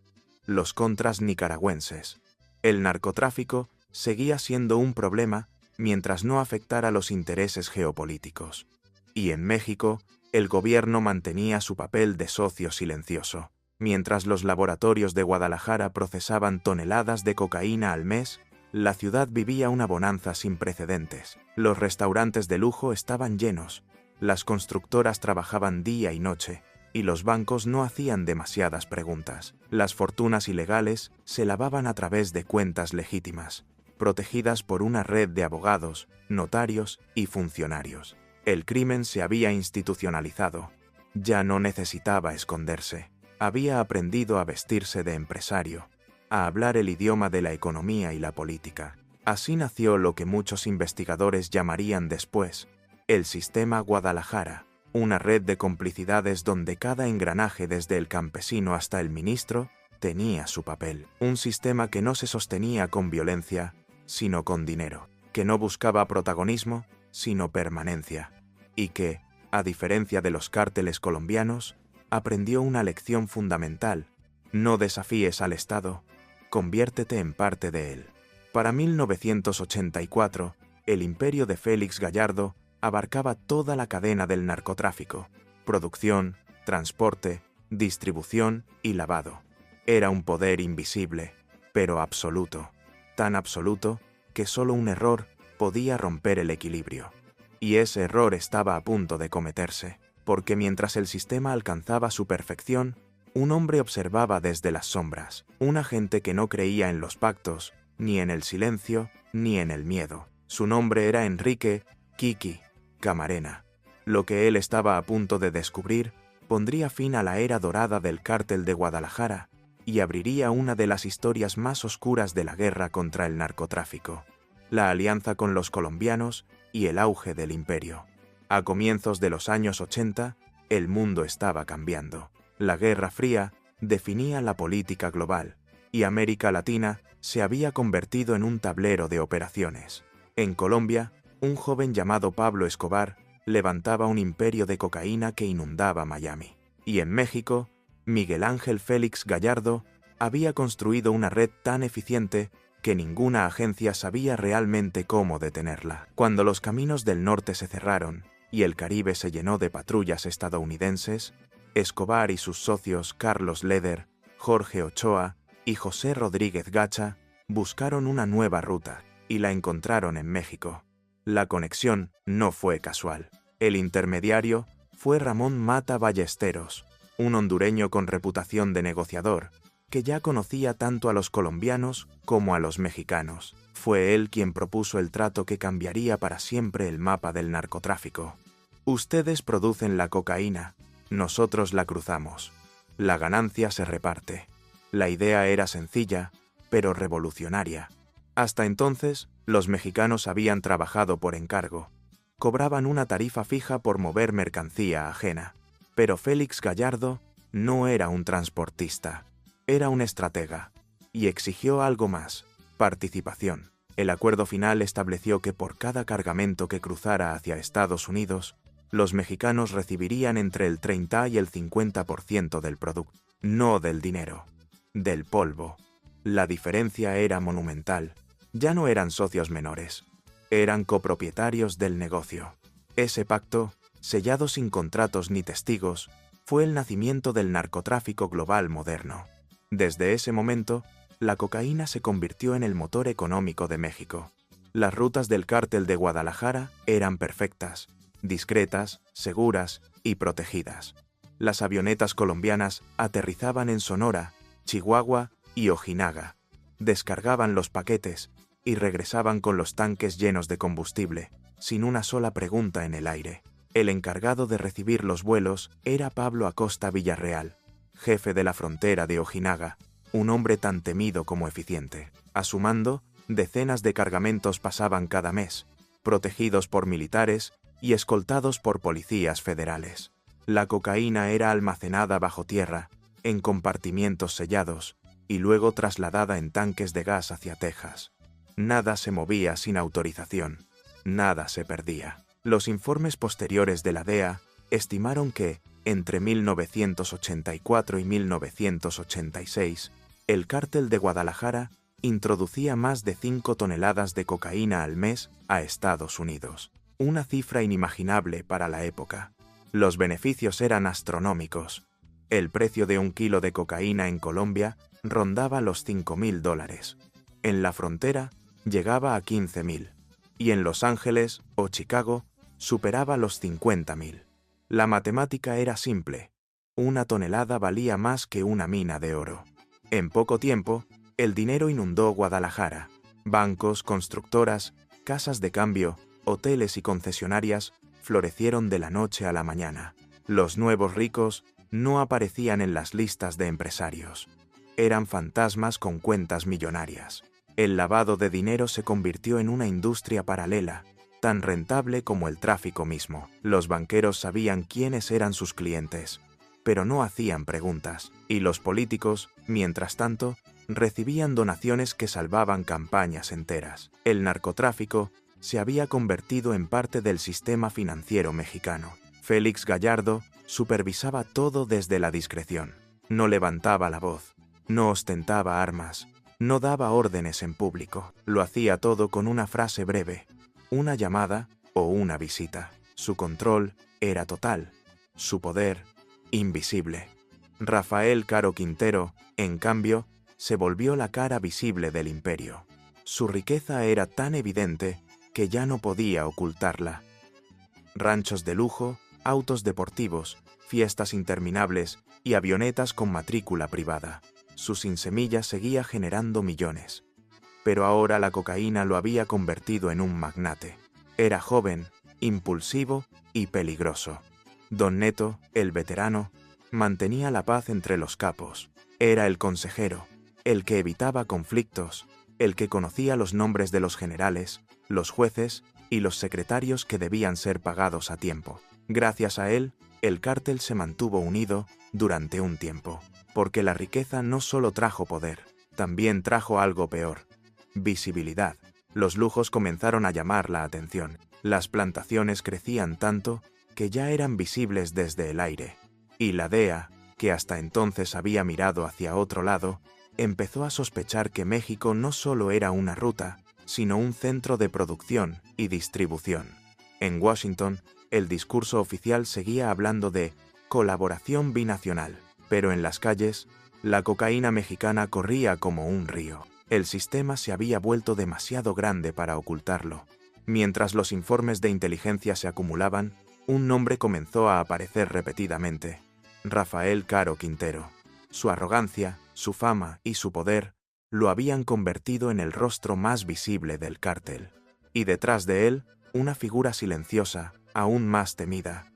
los contras nicaragüenses. El narcotráfico seguía siendo un problema mientras no afectara los intereses geopolíticos. Y en México, el gobierno mantenía su papel de socio silencioso. Mientras los laboratorios de Guadalajara procesaban toneladas de cocaína al mes, la ciudad vivía una bonanza sin precedentes. Los restaurantes de lujo estaban llenos, las constructoras trabajaban día y noche, y los bancos no hacían demasiadas preguntas. Las fortunas ilegales se lavaban a través de cuentas legítimas, protegidas por una red de abogados, notarios y funcionarios. El crimen se había institucionalizado. Ya no necesitaba esconderse. Había aprendido a vestirse de empresario, a hablar el idioma de la economía y la política. Así nació lo que muchos investigadores llamarían después el Sistema Guadalajara, una red de complicidades donde cada engranaje, desde el campesino hasta el ministro, tenía su papel. Un sistema que no se sostenía con violencia, sino con dinero, que no buscaba protagonismo, sino permanencia, y que, a diferencia de los cárteles colombianos, aprendió una lección fundamental: no desafíes al Estado, conviértete en parte de él. Para 1984, el imperio de Félix Gallardo abarcaba toda la cadena del narcotráfico: producción, transporte, distribución y lavado. Era un poder invisible, pero absoluto. Tan absoluto que solo un error podía romper el equilibrio. Y ese error estaba a punto de cometerse, porque mientras el sistema alcanzaba su perfección, un hombre observaba desde las sombras, un agente que no creía en los pactos, ni en el silencio, ni en el miedo. Su nombre era Enrique Kiki Camarena. Lo que él estaba a punto de descubrir pondría fin a la era dorada del Cártel de Guadalajara y abriría una de las historias más oscuras de la guerra contra el narcotráfico, la alianza con los colombianos y el auge del imperio. A comienzos de los años 80, el mundo estaba cambiando. La Guerra Fría definía la política global, y América Latina se había convertido en un tablero de operaciones. En Colombia, un joven llamado Pablo Escobar levantaba un imperio de cocaína que inundaba Miami. Y en México, Miguel Ángel Félix Gallardo había construido una red tan eficiente que ninguna agencia sabía realmente cómo detenerla. Cuando los caminos del norte se cerraron y el Caribe se llenó de patrullas estadounidenses, Escobar y sus socios Carlos Leder, Jorge Ochoa y José Rodríguez Gacha buscaron una nueva ruta y la encontraron en México. La conexión no fue casual. El intermediario fue Ramón Mata Ballesteros, un hondureño con reputación de negociador, que ya conocía tanto a los colombianos como a los mexicanos. Fue él quien propuso el trato que cambiaría para siempre el mapa del narcotráfico. Ustedes producen la cocaína, nosotros la cruzamos. La ganancia se reparte. La idea era sencilla, pero revolucionaria. Hasta entonces, los mexicanos habían trabajado por encargo. Cobraban una tarifa fija por mover mercancía ajena. Pero Félix Gallardo no era un transportista, era un estratega, y exigió algo más: participación. El acuerdo final estableció que por cada cargamento que cruzara hacia Estados Unidos, los mexicanos recibirían entre el 30 y el 50% del producto, no del dinero, del polvo. La diferencia era monumental. Ya no eran socios menores, eran copropietarios del negocio. Ese pacto, sellado sin contratos ni testigos, fue el nacimiento del narcotráfico global moderno. Desde ese momento, la cocaína se convirtió en el motor económico de México. Las rutas del Cártel de Guadalajara eran perfectas, discretas, seguras y protegidas. Las avionetas colombianas aterrizaban en Sonora, Chihuahua y Ojinaga, descargaban los paquetes y regresaban con los tanques llenos de combustible, sin una sola pregunta en el aire. El encargado de recibir los vuelos era Pablo Acosta Villarreal, jefe de la frontera de Ojinaga, un hombre tan temido como eficiente. A su mando, decenas de cargamentos pasaban cada mes, protegidos por militares y escoltados por policías federales. La cocaína era almacenada bajo tierra, en compartimientos sellados, y luego trasladada en tanques de gas hacia Texas. Nada se movía sin autorización, nada se perdía. Los informes posteriores de la DEA estimaron que, entre 1984 y 1986, el Cártel de Guadalajara introducía más de 5 toneladas de cocaína al mes a Estados Unidos, una cifra inimaginable para la época. Los beneficios eran astronómicos. El precio de un kilo de cocaína en Colombia rondaba los $5.000. En la frontera llegaba a 15.000, y en Los Ángeles o Chicago superaba los 50.000. La matemática era simple: una tonelada valía más que una mina de oro. En poco tiempo, el dinero inundó Guadalajara. Bancos, constructoras, casas de cambio, hoteles y concesionarias florecieron de la noche a la mañana. Los nuevos ricos no aparecían en las listas de empresarios. Eran fantasmas con cuentas millonarias. El lavado de dinero se convirtió en una industria paralela, tan rentable como el tráfico mismo. Los banqueros sabían quiénes eran sus clientes, pero no hacían preguntas. Y los políticos, mientras tanto, recibían donaciones que salvaban campañas enteras. El narcotráfico se había convertido en parte del sistema financiero mexicano. Félix Gallardo supervisaba todo desde la discreción. No levantaba la voz, no ostentaba armas, no daba órdenes en público. Lo hacía todo con una frase breve, una llamada o una visita. Su control era total, su poder invisible. Rafael Caro Quintero, en cambio, se volvió la cara visible del imperio. Su riqueza era tan evidente que ya no podía ocultarla. Ranchos de lujo, autos deportivos, fiestas interminables y avionetas con matrícula privada. Su sinsemilla seguía generando millones. Pero ahora la cocaína lo había convertido en un magnate. Era joven, impulsivo y peligroso. Don Neto, el veterano, mantenía la paz entre los capos. Era el consejero, el que evitaba conflictos, el que conocía los nombres de los generales, los jueces y los secretarios que debían ser pagados a tiempo. Gracias a él, el cártel se mantuvo unido durante un tiempo, porque la riqueza no solo trajo poder, también trajo algo peor: visibilidad. Los lujos comenzaron a llamar la atención. Las plantaciones crecían tanto que ya eran visibles desde el aire. Y la DEA, que hasta entonces había mirado hacia otro lado, empezó a sospechar que México no solo era una ruta, sino un centro de producción y distribución. En Washington, el discurso oficial seguía hablando de colaboración binacional, pero en las calles, la cocaína mexicana corría como un río. El sistema se había vuelto demasiado grande para ocultarlo. Mientras los informes de inteligencia se acumulaban, un nombre comenzó a aparecer repetidamente: Rafael Caro Quintero. Su arrogancia, su fama y su poder lo habían convertido en el rostro más visible del cártel. Y detrás de él, una figura silenciosa, aún más temida: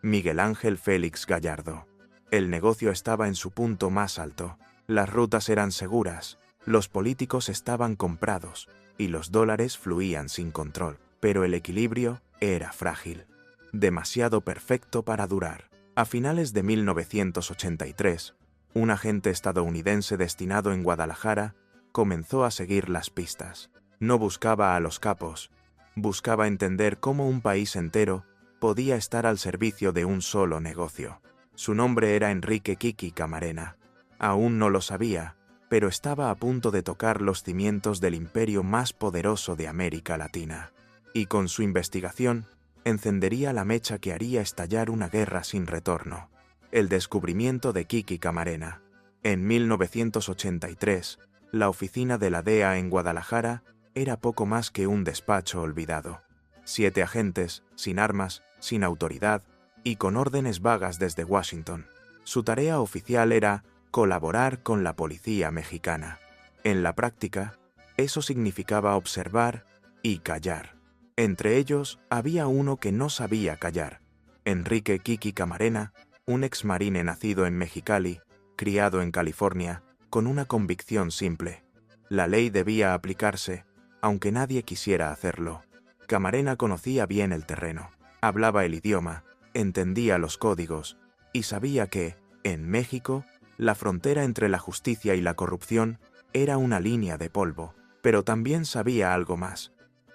Miguel Ángel Félix Gallardo. El negocio estaba en su punto más alto. Las rutas eran seguras, los políticos estaban comprados y los dólares fluían sin control. Pero el equilibrio era frágil, demasiado perfecto para durar. A finales de 1983, un agente estadounidense destinado en Guadalajara comenzó a seguir las pistas. No buscaba a los capos, buscaba entender cómo un país entero podía estar al servicio de un solo negocio. Su nombre era Enrique Kiki Camarena. Aún no lo sabía, pero estaba a punto de tocar los cimientos del imperio más poderoso de América Latina. Y con su investigación, encendería la mecha que haría estallar una guerra sin retorno: el descubrimiento de Kiki Camarena. En 1983, la oficina de la DEA en Guadalajara era poco más que un despacho olvidado. 7 agentes, sin armas, sin autoridad y con órdenes vagas desde Washington. Su tarea oficial era colaborar con la policía mexicana. En la práctica, eso significaba observar y callar. Entre ellos había uno que no sabía callar: Enrique Kiki Camarena, un exmarine nacido en Mexicali, criado en California, con una convicción simple: la ley debía aplicarse, aunque nadie quisiera hacerlo. Camarena conocía bien el terreno, hablaba el idioma, entendía los códigos y sabía que, en México, la frontera entre la justicia y la corrupción era una línea de polvo, pero también sabía algo más: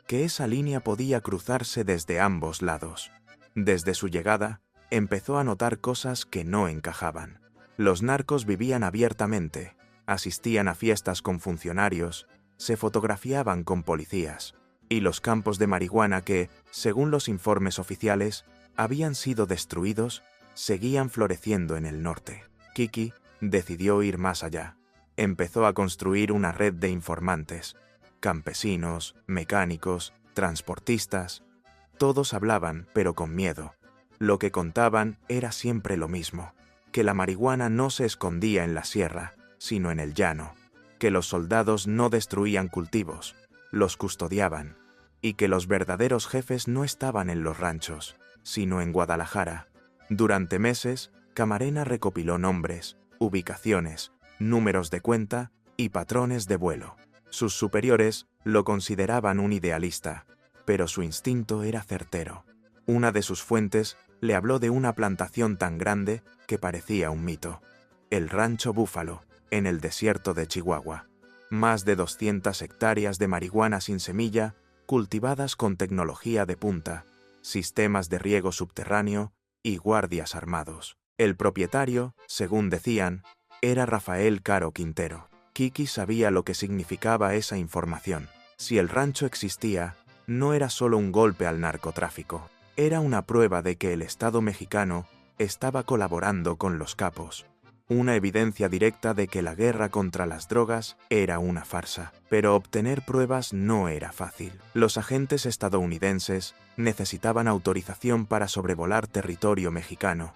que esa línea podía cruzarse desde ambos lados. Desde su llegada, empezó a notar cosas que no encajaban. Los narcos vivían abiertamente, asistían a fiestas con funcionarios, se fotografiaban con policías, y los campos de marihuana que, según los informes oficiales, habían sido destruidos, seguían floreciendo en el norte. Kiki decidió ir más allá. Empezó a construir una red de informantes: campesinos, mecánicos, transportistas. Todos hablaban, pero con miedo. Lo que contaban era siempre lo mismo: que la marihuana no se escondía en la sierra, sino en el llano, que los soldados no destruían cultivos, los custodiaban, y que los verdaderos jefes no estaban en los ranchos, sino en Guadalajara. Durante meses, Camarena recopiló nombres, ubicaciones, números de cuenta y patrones de vuelo. Sus superiores lo consideraban un idealista, pero su instinto era certero. Una de sus fuentes le habló de una plantación tan grande que parecía un mito: el Rancho Búfalo, en el desierto de Chihuahua. Más de 200 hectáreas de marihuana sin semilla, cultivadas con tecnología de punta, sistemas de riego subterráneo y guardias armados. El propietario, según decían, era Rafael Caro Quintero. Kiki sabía lo que significaba esa información. Si el rancho existía, no era solo un golpe al narcotráfico, era una prueba de que el Estado mexicano estaba colaborando con los capos. Una evidencia directa de que la guerra contra las drogas era una farsa. Pero obtener pruebas no era fácil. Los agentes estadounidenses necesitaban autorización para sobrevolar territorio mexicano,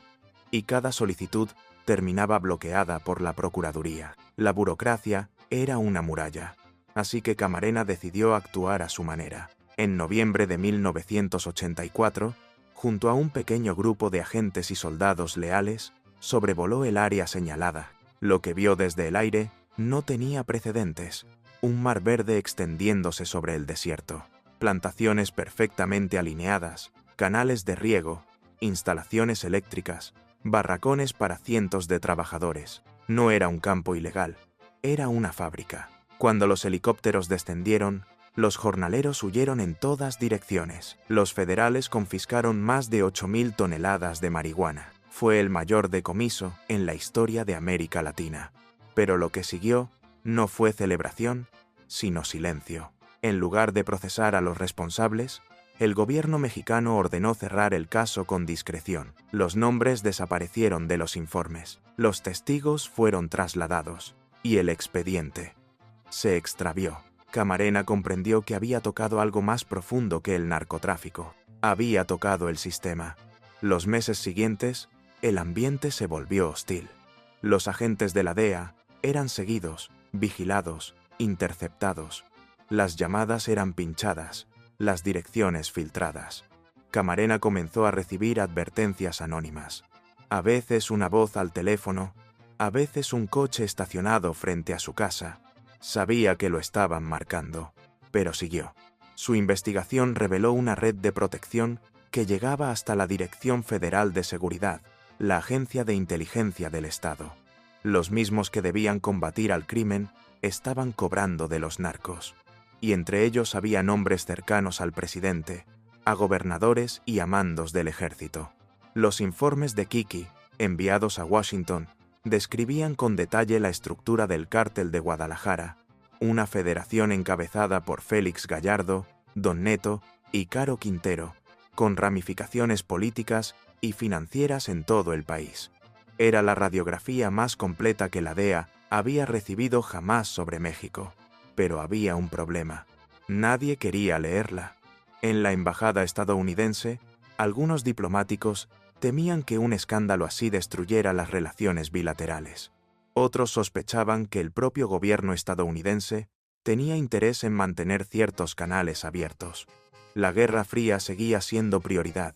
y cada solicitud terminaba bloqueada por la Procuraduría. La burocracia era una muralla, así que Camarena decidió actuar a su manera. En noviembre de 1984, junto a un pequeño grupo de agentes y soldados leales, sobrevoló el área señalada. Lo que vio desde el aire no tenía precedentes. Un mar verde extendiéndose sobre el desierto, plantaciones perfectamente alineadas, canales de riego, instalaciones eléctricas, barracones para cientos de trabajadores. No era un campo ilegal, era una fábrica. Cuando los helicópteros descendieron, los jornaleros huyeron en todas direcciones. Los federales confiscaron más de 8.000 toneladas de marihuana. Fue el mayor decomiso en la historia de América Latina. Pero lo que siguió no fue celebración, sino silencio. En lugar de procesar a los responsables, el gobierno mexicano ordenó cerrar el caso con discreción. Los nombres desaparecieron de los informes, los testigos fueron trasladados, y el expediente se extravió. Camarena comprendió que había tocado algo más profundo que el narcotráfico. Había tocado el sistema. Los meses siguientes, el ambiente se volvió hostil. Los agentes de la DEA eran seguidos, vigilados, interceptados. Las llamadas eran pinchadas, las direcciones filtradas. Camarena comenzó a recibir advertencias anónimas. A veces una voz al teléfono, a veces un coche estacionado frente a su casa. Sabía que lo estaban marcando, pero siguió. Su investigación reveló una red de protección que llegaba hasta la Dirección Federal de Seguridad, la agencia de inteligencia del Estado. Los mismos que debían combatir al crimen estaban cobrando de los narcos. Y entre ellos había nombres cercanos al presidente, a gobernadores y a mandos del ejército. Los informes de Kiki, enviados a Washington, describían con detalle la estructura del Cártel de Guadalajara, una federación encabezada por Félix Gallardo, Don Neto y Caro Quintero, con ramificaciones políticas y financieras en todo el país. Era la radiografía más completa que la DEA había recibido jamás sobre México. Pero había un problema. Nadie quería leerla. En la embajada estadounidense, algunos diplomáticos temían que un escándalo así destruyera las relaciones bilaterales. Otros sospechaban que el propio gobierno estadounidense tenía interés en mantener ciertos canales abiertos. La Guerra Fría seguía siendo prioridad,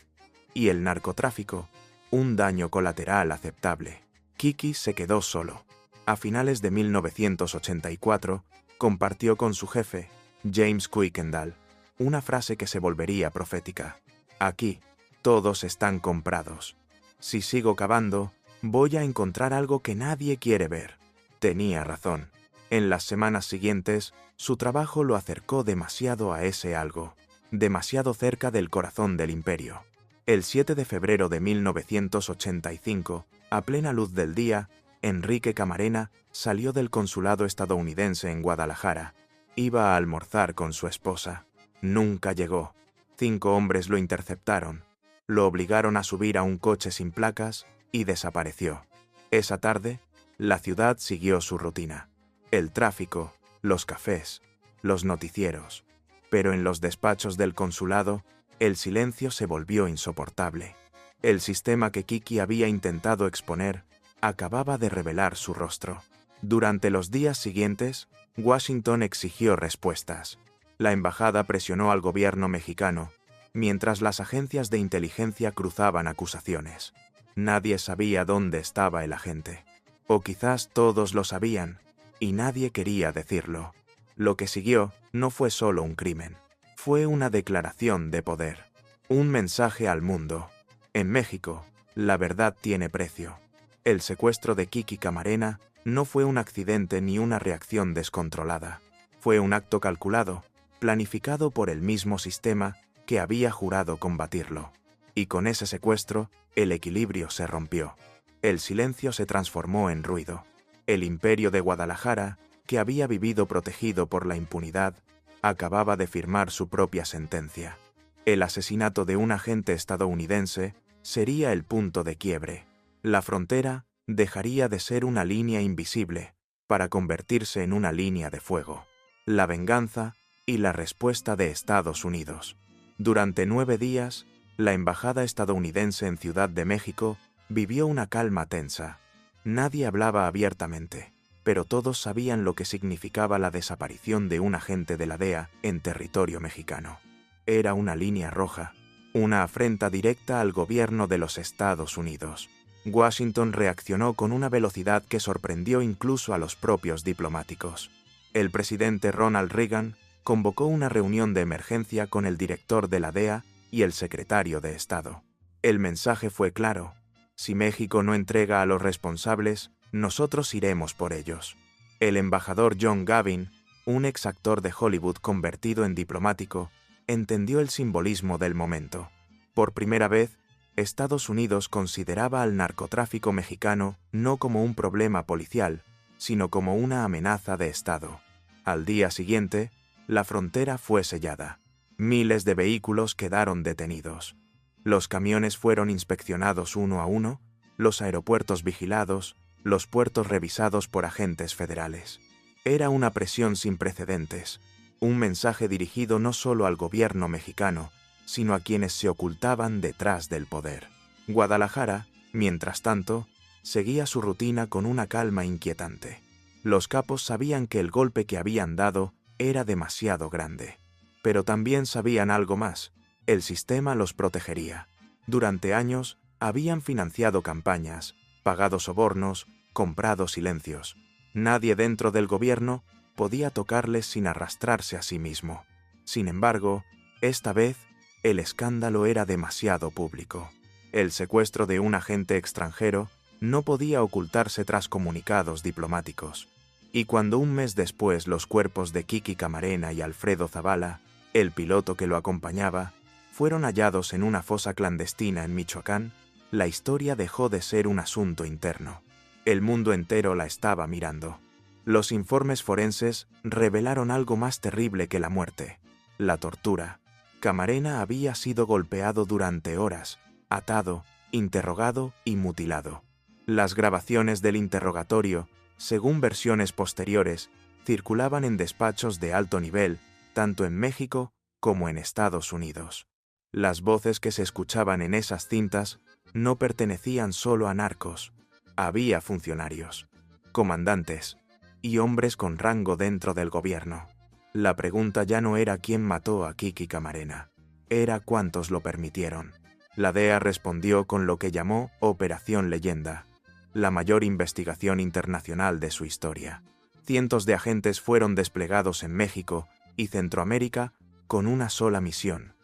y el narcotráfico, un daño colateral aceptable. Kiki se quedó solo. A finales de 1984, compartió con su jefe, James Kuykendall, una frase que se volvería profética. Aquí, todos están comprados. Si sigo cavando, voy a encontrar algo que nadie quiere ver. Tenía razón. En las semanas siguientes, su trabajo lo acercó demasiado a ese algo, demasiado cerca del corazón del imperio. El 7 de febrero de 1985, a plena luz del día, Enrique Camarena salió del consulado estadounidense en Guadalajara. Iba a almorzar con su esposa. Nunca llegó. 5 hombres lo interceptaron. Lo obligaron a subir a un coche sin placas y desapareció. Esa tarde, la ciudad siguió su rutina. El tráfico, los cafés, los noticieros. Pero en los despachos del consulado, el silencio se volvió insoportable. El sistema que Kiki había intentado exponer acababa de revelar su rostro. Durante los días siguientes, Washington exigió respuestas. La embajada presionó al gobierno mexicano, mientras las agencias de inteligencia cruzaban acusaciones. Nadie sabía dónde estaba el agente. O quizás todos lo sabían, y nadie quería decirlo. Lo que siguió no fue solo un crimen. Fue una declaración de poder. Un mensaje al mundo. En México, la verdad tiene precio. El secuestro de Kiki Camarena no fue un accidente ni una reacción descontrolada. Fue un acto calculado, planificado por el mismo sistema que había jurado combatirlo. Y con ese secuestro, el equilibrio se rompió. El silencio se transformó en ruido. El imperio de Guadalajara, que había vivido protegido por la impunidad, acababa de firmar su propia sentencia. El asesinato de un agente estadounidense sería el punto de quiebre. La frontera dejaría de ser una línea invisible para convertirse en una línea de fuego. La venganza y la respuesta de Estados Unidos. Durante 9 días, la embajada estadounidense en Ciudad de México vivió una calma tensa. Nadie hablaba abiertamente, pero todos sabían lo que significaba la desaparición de un agente de la DEA en territorio mexicano. Era una línea roja, una afrenta directa al gobierno de los Estados Unidos. Washington reaccionó con una velocidad que sorprendió incluso a los propios diplomáticos. El presidente Ronald Reagan convocó una reunión de emergencia con el director de la DEA y el secretario de Estado. El mensaje fue claro: si México no entrega a los responsables, nosotros iremos por ellos. El embajador John Gavin, un ex actor de Hollywood convertido en diplomático, entendió el simbolismo del momento. Por primera vez, Estados Unidos consideraba al narcotráfico mexicano no como un problema policial, sino como una amenaza de Estado. Al día siguiente, la frontera fue sellada. Miles de vehículos quedaron detenidos. Los camiones fueron inspeccionados uno a uno, los aeropuertos vigilados, los puertos revisados por agentes federales. Era una presión sin precedentes, un mensaje dirigido no solo al gobierno mexicano, sino a quienes se ocultaban detrás del poder. Guadalajara, mientras tanto, seguía su rutina con una calma inquietante. Los capos sabían que el golpe que habían dado era demasiado grande. Pero también sabían algo más: el sistema los protegería. Durante años habían financiado campañas, pagado sobornos, comprado silencios. Nadie dentro del gobierno podía tocarles sin arrastrarse a sí mismo. Sin embargo, esta vez, el escándalo era demasiado público. El secuestro de un agente extranjero no podía ocultarse tras comunicados diplomáticos. Y cuando un mes después los cuerpos de Kiki Camarena y Alfredo Zavala, el piloto que lo acompañaba, fueron hallados en una fosa clandestina en Michoacán, la historia dejó de ser un asunto interno. El mundo entero la estaba mirando. Los informes forenses revelaron algo más terrible que la muerte: la tortura. Camarena había sido golpeado durante horas, atado, interrogado y mutilado. Las grabaciones del interrogatorio, según versiones posteriores, circulaban en despachos de alto nivel, tanto en México como en Estados Unidos. Las voces que se escuchaban en esas cintas no pertenecían solo a narcos. Había funcionarios, comandantes y hombres con rango dentro del gobierno. La pregunta ya no era quién mató a Kiki Camarena, era cuántos lo permitieron. La DEA respondió con lo que llamó Operación Leyenda, la mayor investigación internacional de su historia. Cientos de agentes fueron desplegados en México y Centroamérica con una sola misión: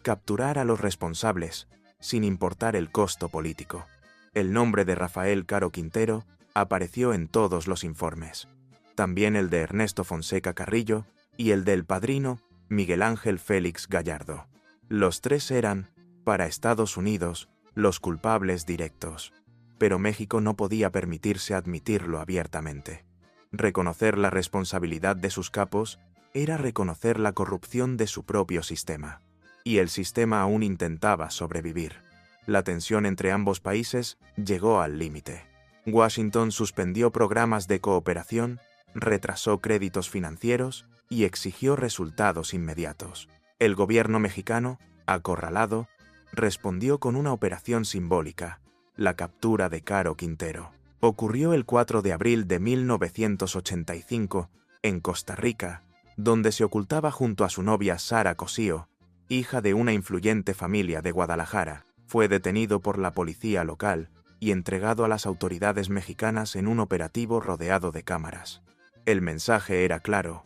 capturar a los responsables, sin importar el costo político. El nombre de Rafael Caro Quintero apareció en todos los informes. También el de Ernesto Fonseca Carrillo y el del padrino Miguel Ángel Félix Gallardo. Los tres eran, para Estados Unidos, los culpables directos. Pero México no podía permitirse admitirlo abiertamente. Reconocer la responsabilidad de sus capos era reconocer la corrupción de su propio sistema. Y el sistema aún intentaba sobrevivir. La tensión entre ambos países llegó al límite. Washington suspendió programas de cooperación, retrasó créditos financieros y exigió resultados inmediatos. El gobierno mexicano, acorralado, respondió con una operación simbólica: la captura de Caro Quintero. Ocurrió el 4 de abril de 1985 en Costa Rica, donde se ocultaba junto a su novia Sara Cosío, hija de una influyente familia de Guadalajara. Fue detenido por la policía local y entregado a las autoridades mexicanas en un operativo rodeado de cámaras. El mensaje era claro: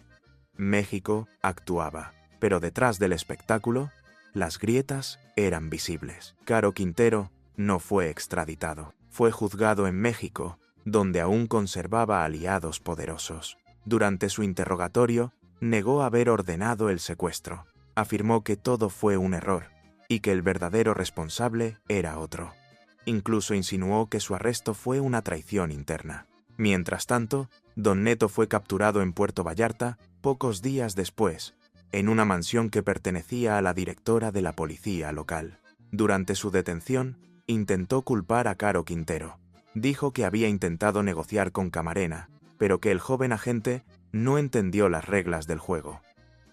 México actuaba, pero detrás del espectáculo, las grietas eran visibles. Caro Quintero no fue extraditado. Fue juzgado en México, donde aún conservaba aliados poderosos. Durante su interrogatorio, negó haber ordenado el secuestro. Afirmó que todo fue un error y que el verdadero responsable era otro. Incluso insinuó que su arresto fue una traición interna. Mientras tanto, Don Neto fue capturado en Puerto Vallarta pocos días después, en una mansión que pertenecía a la directora de la policía local. Durante su detención, intentó culpar a Caro Quintero. Dijo que había intentado negociar con Camarena, pero que el joven agente no entendió las reglas del juego.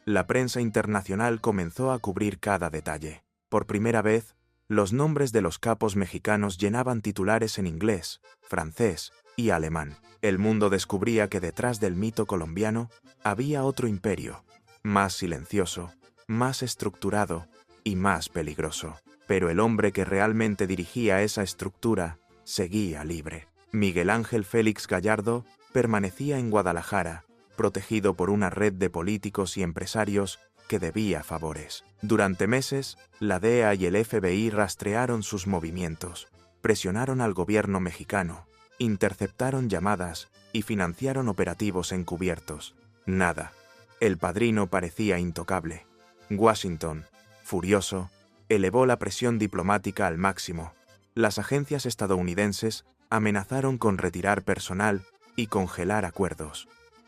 La prensa internacional comenzó a cubrir cada detalle. Por primera vez, los nombres de los capos mexicanos llenaban titulares en inglés, francés y alemán. El mundo descubría que detrás del mito colombiano había otro imperio, más silencioso, más estructurado y más peligroso. Pero el hombre que realmente dirigía esa estructura seguía libre. Miguel Ángel Félix Gallardo permanecía en Guadalajara, protegido por una red de políticos y empresarios que debía favores. Durante meses, la DEA y el FBI rastrearon sus movimientos, presionaron al gobierno mexicano, interceptaron llamadas y financiaron operativos encubiertos. Nada. El Padrino parecía intocable. Washington, furioso, elevó la presión diplomática al máximo. Las agencias estadounidenses amenazaron con retirar personal y congelar acuerdos.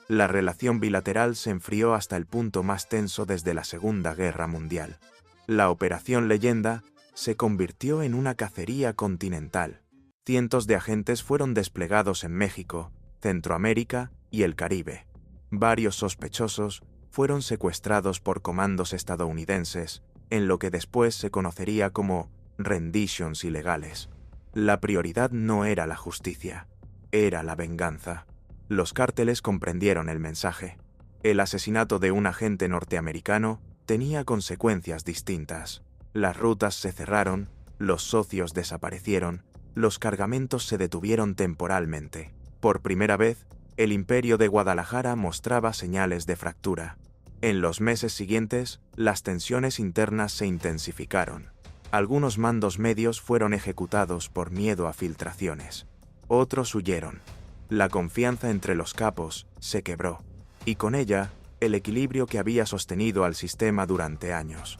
La relación bilateral se enfrió hasta el punto más tenso desde la Segunda Guerra Mundial. La Operación Leyenda se convirtió en una cacería continental. Cientos de agentes fueron desplegados en México, Centroamérica y el Caribe. Varios sospechosos fueron secuestrados por comandos estadounidenses, en lo que después se conocería como renditions ilegales. La prioridad no era la justicia, era la venganza. Los cárteles comprendieron el mensaje. El asesinato de un agente norteamericano tenía consecuencias distintas. Las rutas se cerraron, los socios desaparecieron, los cargamentos se detuvieron temporalmente. Por primera vez, el imperio de Guadalajara mostraba señales de fractura. En los meses siguientes, las tensiones internas se intensificaron. Algunos mandos medios fueron ejecutados por miedo a filtraciones. Otros huyeron. La confianza entre los capos se quebró, y con ella, el equilibrio que había sostenido al sistema durante años.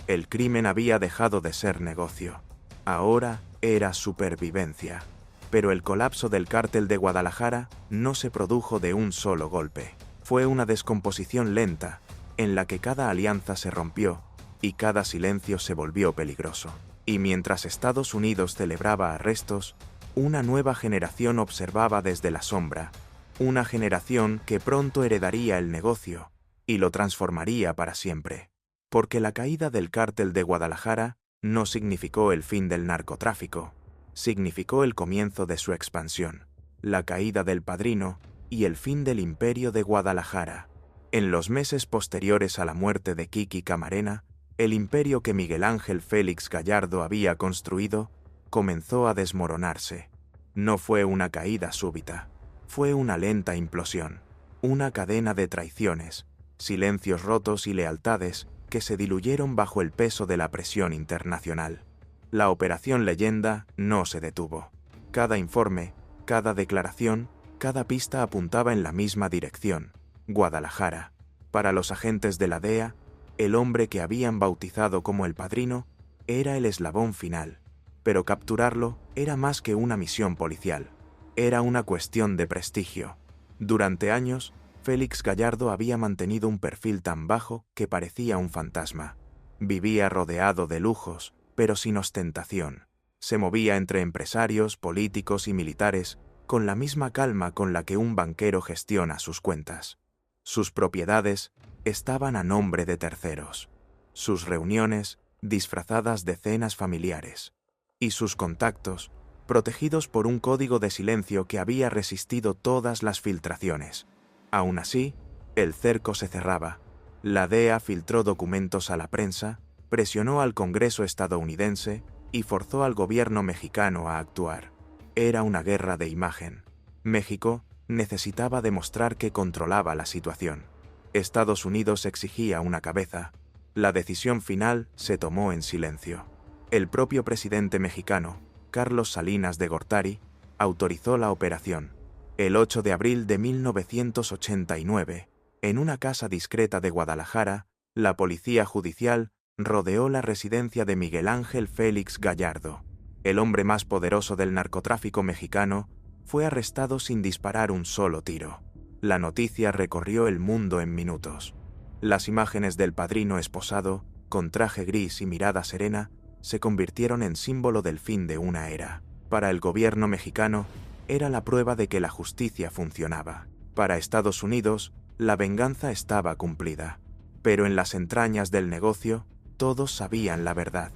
El crimen había dejado de ser negocio. Ahora era supervivencia. Pero el colapso del cártel de Guadalajara no se produjo de un solo golpe. Fue una descomposición lenta, en la que cada alianza se rompió y cada silencio se volvió peligroso. Y mientras Estados Unidos celebraba arrestos, una nueva generación observaba desde la sombra, una generación que pronto heredaría el negocio y lo transformaría para siempre. Porque la caída del cártel de Guadalajara no significó el fin del narcotráfico, significó el comienzo de su expansión, la caída del Padrino y el fin del imperio de Guadalajara. En los meses posteriores a la muerte de Kiki Camarena, el imperio que Miguel Ángel Félix Gallardo había construido comenzó a desmoronarse. No fue una caída súbita, fue una lenta implosión, una cadena de traiciones, silencios rotos y lealtades que se diluyeron bajo el peso de la presión internacional. La Operación Leyenda no se detuvo. Cada informe, cada declaración, cada pista apuntaba en la misma dirección: Guadalajara. Para los agentes de la DEA, el hombre que habían bautizado como el Padrino era el eslabón final. Pero capturarlo era más que una misión policial. Era una cuestión de prestigio. Durante años, Félix Gallardo había mantenido un perfil tan bajo que parecía un fantasma. Vivía rodeado de lujos, pero sin ostentación. Se movía entre empresarios, políticos y militares con la misma calma con la que un banquero gestiona sus cuentas. Sus propiedades estaban a nombre de terceros. Sus reuniones, disfrazadas de cenas familiares. Y sus contactos, protegidos por un código de silencio que había resistido todas las filtraciones. Aún así, el cerco se cerraba. La DEA filtró documentos a la prensa, presionó al Congreso estadounidense y forzó al gobierno mexicano a actuar. Era una guerra de imagen. México necesitaba demostrar que controlaba la situación. Estados Unidos exigía una cabeza. La decisión final se tomó en silencio. El propio presidente mexicano, Carlos Salinas de Gortari, autorizó la operación. El 8 de abril de 1989, en una casa discreta de Guadalajara, la policía judicial rodeó la residencia de Miguel Ángel Félix Gallardo. El hombre más poderoso del narcotráfico mexicano fue arrestado sin disparar un solo tiro. La noticia recorrió el mundo en minutos. Las imágenes del Padrino esposado, con traje gris y mirada serena, se convirtieron en símbolo del fin de una era. Para el gobierno mexicano, era la prueba de que la justicia funcionaba. Para Estados Unidos, la venganza estaba cumplida. Pero en las entrañas del negocio, todos sabían la verdad.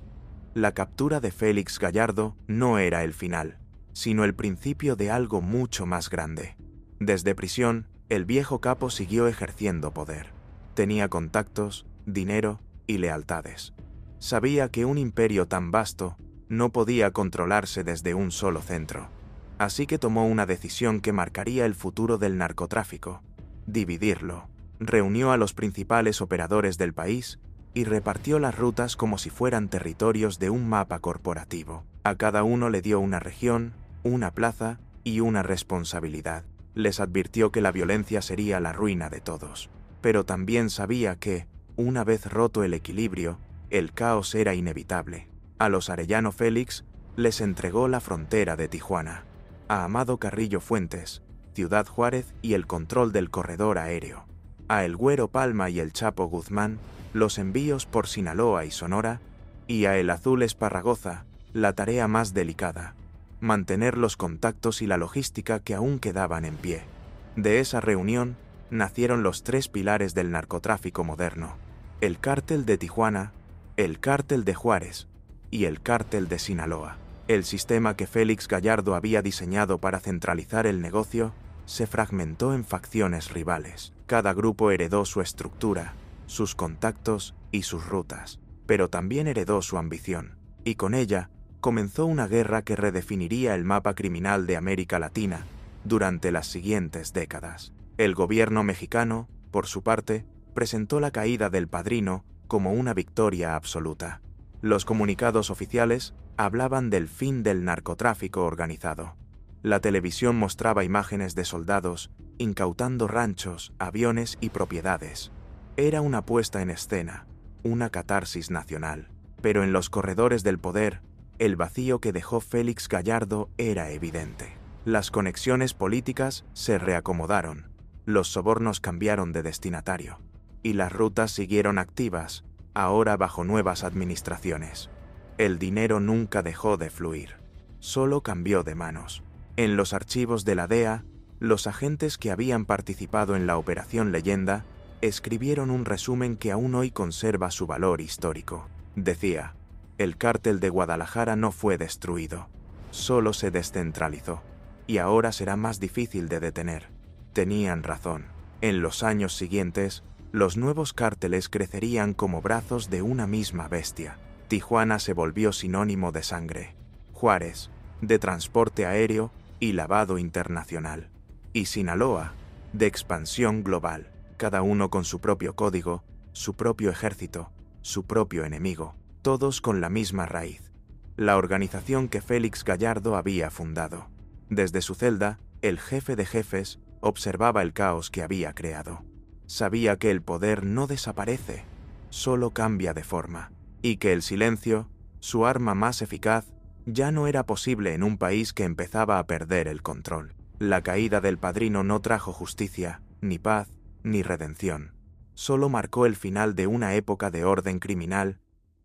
La captura de Félix Gallardo no era el final, sino el principio de algo mucho más grande. Desde prisión, el viejo capo siguió ejerciendo poder. Tenía contactos, dinero y lealtades. Sabía que un imperio tan vasto no podía controlarse desde un solo centro. Así que tomó una decisión que marcaría el futuro del narcotráfico: dividirlo. Reunió a los principales operadores del país y repartió las rutas como si fueran territorios de un mapa corporativo. A cada uno le dio una región, una plaza y una responsabilidad. Les advirtió que la violencia sería la ruina de todos. Pero también sabía que, una vez roto el equilibrio, el caos era inevitable. A los Arellano Félix les entregó la frontera de Tijuana. A Amado Carrillo Fuentes, Ciudad Juárez y el control del corredor aéreo. A El Güero Palma y el Chapo Guzmán, los envíos por Sinaloa y Sonora, y a El Azul Esparragoza, la tarea más delicada: mantener los contactos y la logística que aún quedaban en pie. De esa reunión nacieron los tres pilares del narcotráfico moderno: el cártel de Tijuana, el cártel de Juárez y el cártel de Sinaloa. El sistema que Félix Gallardo había diseñado para centralizar el negocio se fragmentó en facciones rivales. Cada grupo heredó su estructura, sus contactos y sus rutas, pero también heredó su ambición, y con ella comenzó una guerra que redefiniría el mapa criminal de América Latina durante las siguientes décadas. El gobierno mexicano, por su parte, presentó la caída del Padrino como una victoria absoluta. Los comunicados oficiales hablaban del fin del narcotráfico organizado. La televisión mostraba imágenes de soldados incautando ranchos, aviones y propiedades. Era una puesta en escena, una catarsis nacional. Pero en los corredores del poder, el vacío que dejó Félix Gallardo era evidente. Las conexiones políticas se reacomodaron, los sobornos cambiaron de destinatario, y las rutas siguieron activas, ahora bajo nuevas administraciones. El dinero nunca dejó de fluir, solo cambió de manos. En los archivos de la DEA, los agentes que habían participado en la Operación Leyenda escribieron un resumen que aún hoy conserva su valor histórico. Decía: el cártel de Guadalajara no fue destruido, solo se descentralizó, y ahora será más difícil de detener. Tenían razón. En los años siguientes, los nuevos cárteles crecerían como brazos de una misma bestia. Tijuana se volvió sinónimo de sangre, Juárez, de transporte aéreo y lavado internacional, y Sinaloa, de expansión global, cada uno con su propio código, su propio ejército, su propio enemigo, todos con la misma raíz: la organización que Félix Gallardo había fundado. Desde su celda, el jefe de jefes observaba el caos que había creado. Sabía que el poder no desaparece, solo cambia de forma, y que el silencio, su arma más eficaz, ya no era posible en un país que empezaba a perder el control. La caída del Padrino no trajo justicia, ni paz, ni redención. Solo marcó el final de una época de orden criminal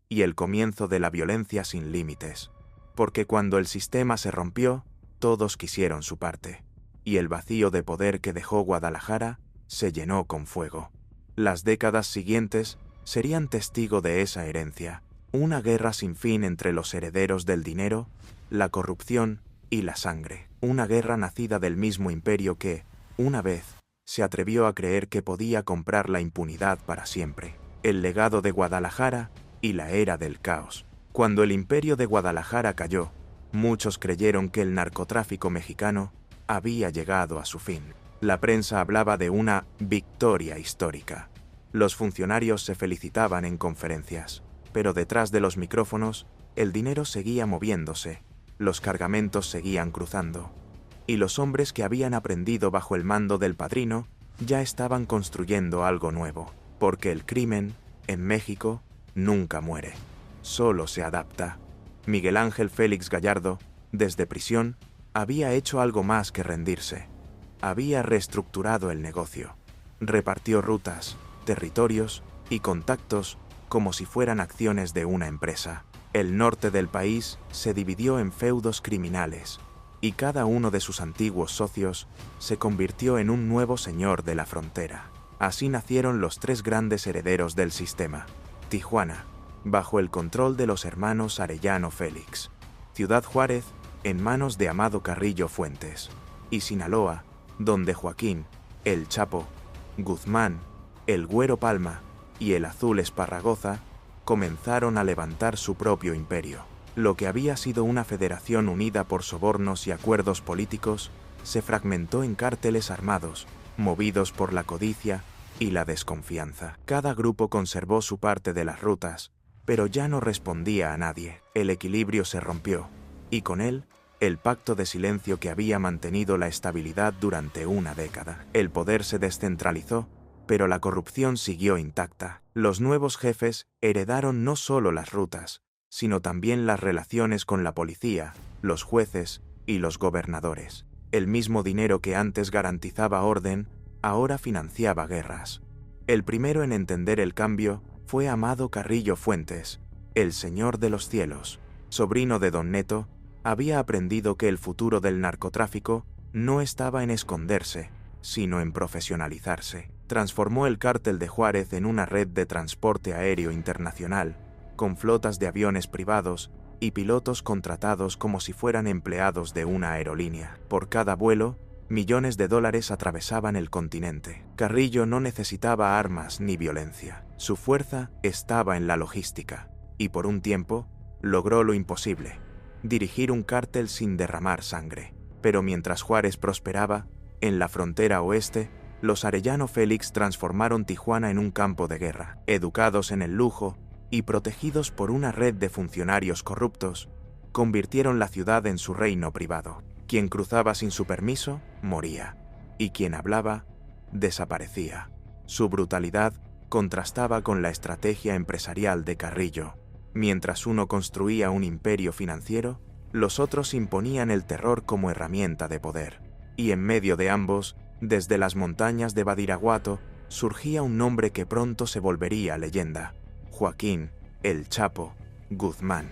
y el comienzo de la violencia sin límites. Porque cuando el sistema se rompió, todos quisieron su parte, y el vacío de poder que dejó Guadalajara se llenó con fuego. Las décadas siguientes serían testigo de esa herencia: una guerra sin fin entre los herederos del dinero, la corrupción y la sangre. Una guerra nacida del mismo imperio que, una vez, se atrevió a creer que podía comprar la impunidad para siempre. El legado de Guadalajara y la era del caos. Cuando el imperio de Guadalajara cayó, muchos creyeron que el narcotráfico mexicano había llegado a su fin. La prensa hablaba de una victoria histórica. Los funcionarios se felicitaban en conferencias, pero detrás de los micrófonos, el dinero seguía moviéndose, los cargamentos seguían cruzando, y los hombres que habían aprendido bajo el mando del Padrino ya estaban construyendo algo nuevo, porque el crimen, en México, nunca muere, solo se adapta. Miguel Ángel Félix Gallardo, desde prisión, había hecho algo más que rendirse. Había reestructurado el negocio, repartió rutas, territorios y contactos como si fueran acciones de una empresa. El norte del país se dividió en feudos criminales, y cada uno de sus antiguos socios se convirtió en un nuevo señor de la frontera. Así nacieron los tres grandes herederos del sistema. Tijuana, bajo el control de los hermanos Arellano Félix. Ciudad Juárez, en manos de Amado Carrillo Fuentes. Y Sinaloa, donde Joaquín, el Chapo, Guzmán, el Güero Palma y el Azul Esparragoza comenzaron a levantar su propio imperio. Lo que había sido una federación unida por sobornos y acuerdos políticos, se fragmentó en cárteles armados, movidos por la codicia y la desconfianza. Cada grupo conservó su parte de las rutas, pero ya no respondía a nadie. El equilibrio se rompió, y con él, el pacto de silencio que había mantenido la estabilidad durante una década. El poder se descentralizó, pero la corrupción siguió intacta. Los nuevos jefes heredaron no solo las rutas, sino también las relaciones con la policía, los jueces y los gobernadores. El mismo dinero que antes garantizaba orden, ahora financiaba guerras. El primero en entender el cambio fue Amado Carrillo Fuentes, el Señor de los Cielos. Sobrino de Don Neto, había aprendido que el futuro del narcotráfico no estaba en esconderse, sino en profesionalizarse. Transformó el cártel de Juárez en una red de transporte aéreo internacional, con flotas de aviones privados y pilotos contratados como si fueran empleados de una aerolínea. Por cada vuelo, millones de dólares atravesaban el continente. Carrillo no necesitaba armas ni violencia. Su fuerza estaba en la logística, y por un tiempo, logró lo imposible: dirigir un cártel sin derramar sangre. Pero mientras Juárez prosperaba, en la frontera oeste, los Arellano Félix transformaron Tijuana en un campo de guerra. Educados en el lujo y protegidos por una red de funcionarios corruptos, convirtieron la ciudad en su reino privado. Quien cruzaba sin su permiso, moría, y quien hablaba, desaparecía. Su brutalidad contrastaba con la estrategia empresarial de Carrillo. Mientras uno construía un imperio financiero, los otros imponían el terror como herramienta de poder. Y en medio de ambos, desde las montañas de Badiraguato, surgía un nombre que pronto se volvería leyenda: Joaquín, el Chapo, Guzmán.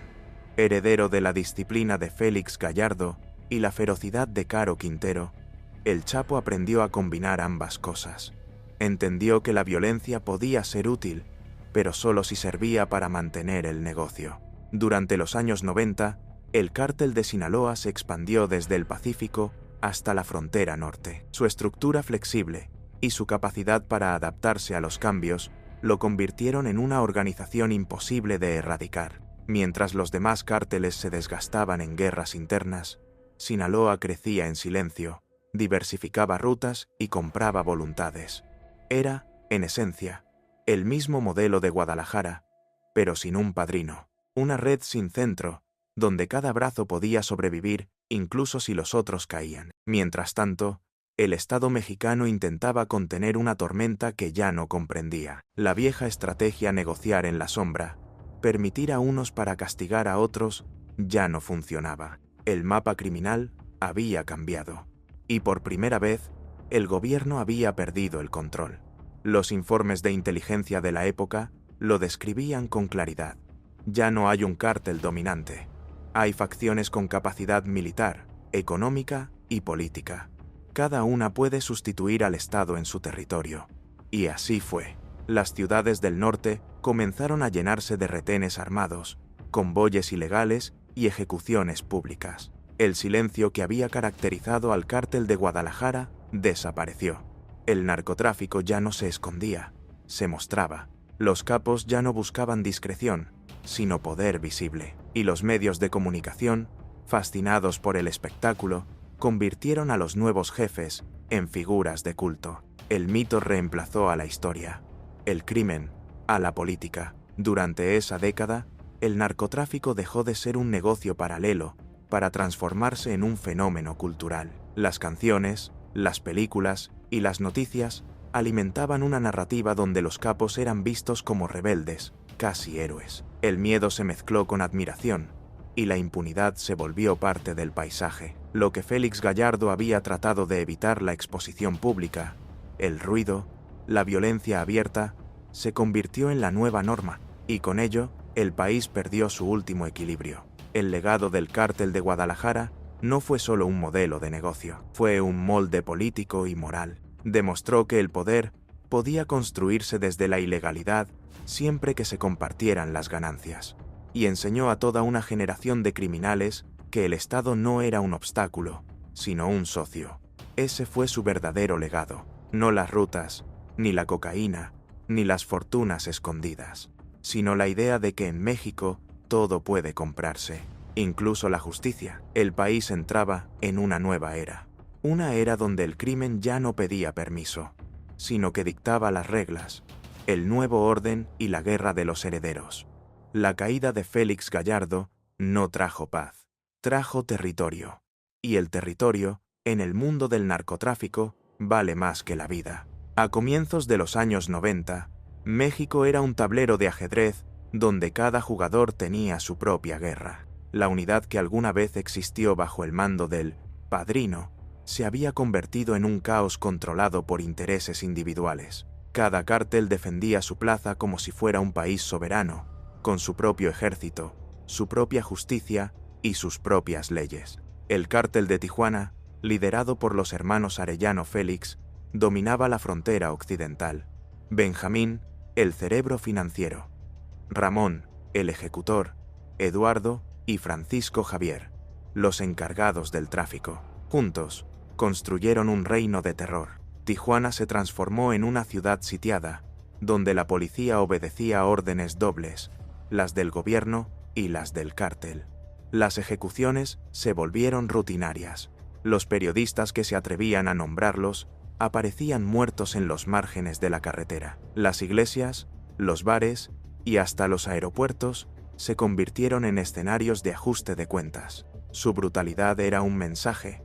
Heredero de la disciplina de Félix Gallardo y la ferocidad de Caro Quintero, el Chapo aprendió a combinar ambas cosas. Entendió que la violencia podía ser útil, pero solo si servía para mantener el negocio. Durante los años 90, el cártel de Sinaloa se expandió desde el Pacífico hasta la frontera norte. Su estructura flexible y su capacidad para adaptarse a los cambios lo convirtieron en una organización imposible de erradicar. Mientras los demás cárteles se desgastaban en guerras internas, Sinaloa crecía en silencio, diversificaba rutas y compraba voluntades. Era, en esencia, el mismo modelo de Guadalajara, pero sin un padrino. Una red sin centro, donde cada brazo podía sobrevivir incluso si los otros caían. Mientras tanto, el Estado mexicano intentaba contener una tormenta que ya no comprendía. La vieja estrategia negociar en la sombra, permitir a unos para castigar a otros, ya no funcionaba. El mapa criminal había cambiado. Y por primera vez, el gobierno había perdido el control. Los informes de inteligencia de la época lo describían con claridad. Ya no hay un cártel dominante. Hay facciones con capacidad militar, económica y política. Cada una puede sustituir al Estado en su territorio. Y así fue. Las ciudades del norte comenzaron a llenarse de retenes armados, convoyes ilegales y ejecuciones públicas. El silencio que había caracterizado al cártel de Guadalajara desapareció. El narcotráfico ya no se escondía, se mostraba. Los capos ya no buscaban discreción, sino poder visible. Y los medios de comunicación, fascinados por el espectáculo, convirtieron a los nuevos jefes en figuras de culto. El mito reemplazó a la historia, el crimen a la política. Durante esa década, el narcotráfico dejó de ser un negocio paralelo para transformarse en un fenómeno cultural. Las canciones, las películas y las noticias alimentaban una narrativa donde los capos eran vistos como rebeldes, casi héroes. El miedo se mezcló con admiración, y la impunidad se volvió parte del paisaje. Lo que Félix Gallardo había tratado de evitar, la exposición pública, el ruido, la violencia abierta, se convirtió en la nueva norma, y con ello, el país perdió su último equilibrio. El legado del Cártel de Guadalajara no fue solo un modelo de negocio, fue un molde político y moral. Demostró que el poder podía construirse desde la ilegalidad siempre que se compartieran las ganancias. Y enseñó a toda una generación de criminales que el Estado no era un obstáculo, sino un socio. Ese fue su verdadero legado, no las rutas, ni la cocaína, ni las fortunas escondidas, sino la idea de que en México todo puede comprarse, incluso la justicia. El país entraba en una nueva era, una era donde el crimen ya no pedía permiso, sino que dictaba las reglas, el nuevo orden y la guerra de los herederos. La caída de Félix Gallardo no trajo paz, trajo territorio. Y el territorio, en el mundo del narcotráfico, vale más que la vida. A comienzos de los años 90, México era un tablero de ajedrez donde cada jugador tenía su propia guerra. La unidad que alguna vez existió bajo el mando del Padrino se había convertido en un caos controlado por intereses individuales. Cada cártel defendía su plaza como si fuera un país soberano, con su propio ejército, su propia justicia y sus propias leyes. El cártel de Tijuana, liderado por los hermanos Arellano Félix, dominaba la frontera occidental. Benjamín, el cerebro financiero. Ramón, el ejecutor. Eduardo y Francisco Javier, los encargados del tráfico. Juntos, construyeron un reino de terror. Tijuana se transformó en una ciudad sitiada, donde la policía obedecía órdenes dobles, las del gobierno y las del cártel. Las ejecuciones se volvieron rutinarias. Los periodistas que se atrevían a nombrarlos aparecían muertos en los márgenes de la carretera. Las iglesias, los bares y hasta los aeropuertos se convirtieron en escenarios de ajuste de cuentas. Su brutalidad era un mensaje.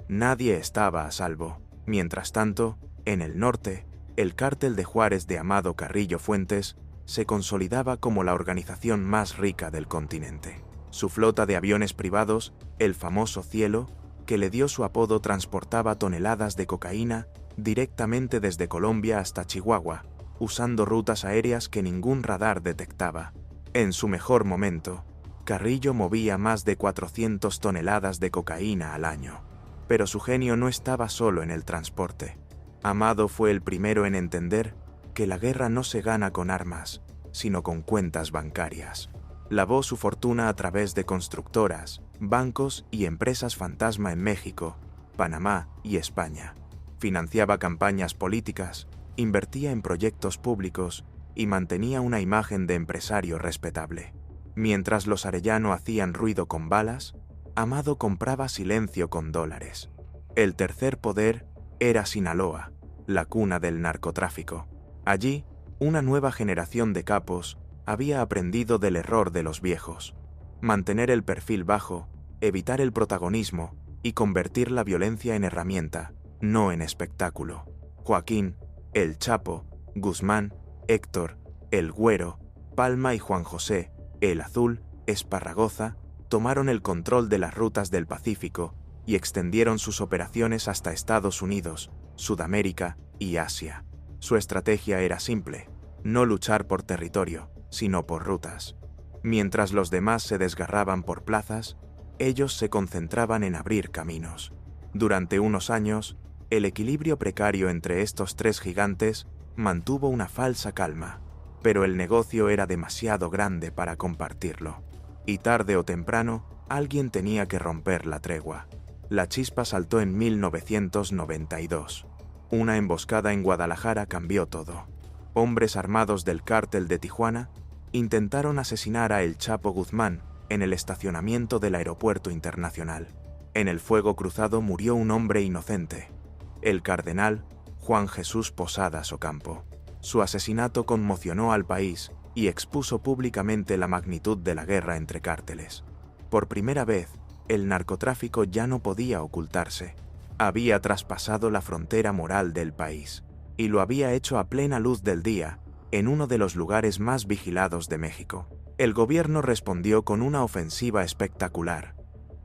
Nadie estaba a salvo. Mientras tanto, en el norte, el cártel de Juárez de Amado Carrillo Fuentes se consolidaba como la organización más rica del continente. Su flota de aviones privados, el famoso Cielo, que le dio su apodo, transportaba toneladas de cocaína directamente desde Colombia hasta Chihuahua, usando rutas aéreas que ningún radar detectaba. En su mejor momento, Carrillo movía más de 400 toneladas de cocaína al año. Pero su genio no estaba solo en el transporte. Amado fue el primero en entender que la guerra no se gana con armas, sino con cuentas bancarias. Lavó su fortuna a través de constructoras, bancos y empresas fantasma en México, Panamá y España. Financiaba campañas políticas, invertía en proyectos públicos y mantenía una imagen de empresario respetable. Mientras los Arellano hacían ruido con balas, Amado compraba silencio con dólares. El tercer poder era Sinaloa, la cuna del narcotráfico. Allí, una nueva generación de capos había aprendido del error de los viejos: mantener el perfil bajo, evitar el protagonismo y convertir la violencia en herramienta, no en espectáculo. Joaquín, el Chapo, Guzmán, Héctor, el Güero, Palma y Juan José, el Azul, Esparragoza, tomaron el control de las rutas del Pacífico y extendieron sus operaciones hasta Estados Unidos, Sudamérica y Asia. Su estrategia era simple: no luchar por territorio, sino por rutas. Mientras los demás se desgarraban por plazas, ellos se concentraban en abrir caminos. Durante unos años, el equilibrio precario entre estos tres gigantes mantuvo una falsa calma, pero el negocio era demasiado grande para compartirlo. Y tarde o temprano, alguien tenía que romper la tregua. La chispa saltó en 1992. Una emboscada en Guadalajara cambió todo. Hombres armados del cártel de Tijuana intentaron asesinar a El Chapo Guzmán en el estacionamiento del Aeropuerto Internacional. En el fuego cruzado murió un hombre inocente, el cardenal Juan Jesús Posadas Ocampo. Su asesinato conmocionó al país y expuso públicamente la magnitud de la guerra entre cárteles. Por primera vez, el narcotráfico ya no podía ocultarse. Había traspasado la frontera moral del país, y lo había hecho a plena luz del día, en uno de los lugares más vigilados de México. El gobierno respondió con una ofensiva espectacular: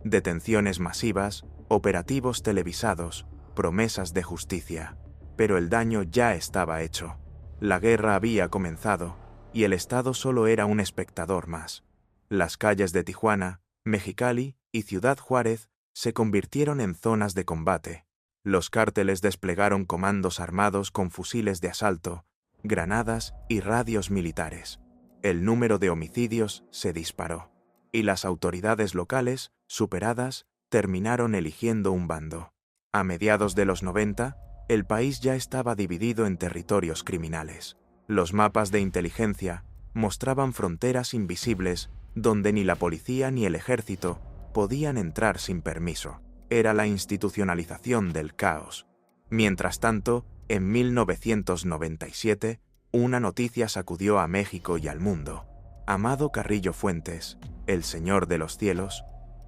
detenciones masivas, operativos televisados, promesas de justicia. Pero el daño ya estaba hecho. La guerra había comenzado, y el Estado solo era un espectador más. Las calles de Tijuana, Mexicali y Ciudad Juárez se convirtieron en zonas de combate. Los cárteles desplegaron comandos armados con fusiles de asalto, granadas y radios militares. El número de homicidios se disparó, y las autoridades locales, superadas, terminaron eligiendo un bando. A mediados de los 90, el país ya estaba dividido en territorios criminales. Los mapas de inteligencia mostraban fronteras invisibles donde ni la policía ni el ejército podían entrar sin permiso. Era la institucionalización del caos. Mientras tanto, en 1997, una noticia sacudió a México y al mundo. Amado Carrillo Fuentes, el Señor de los Cielos,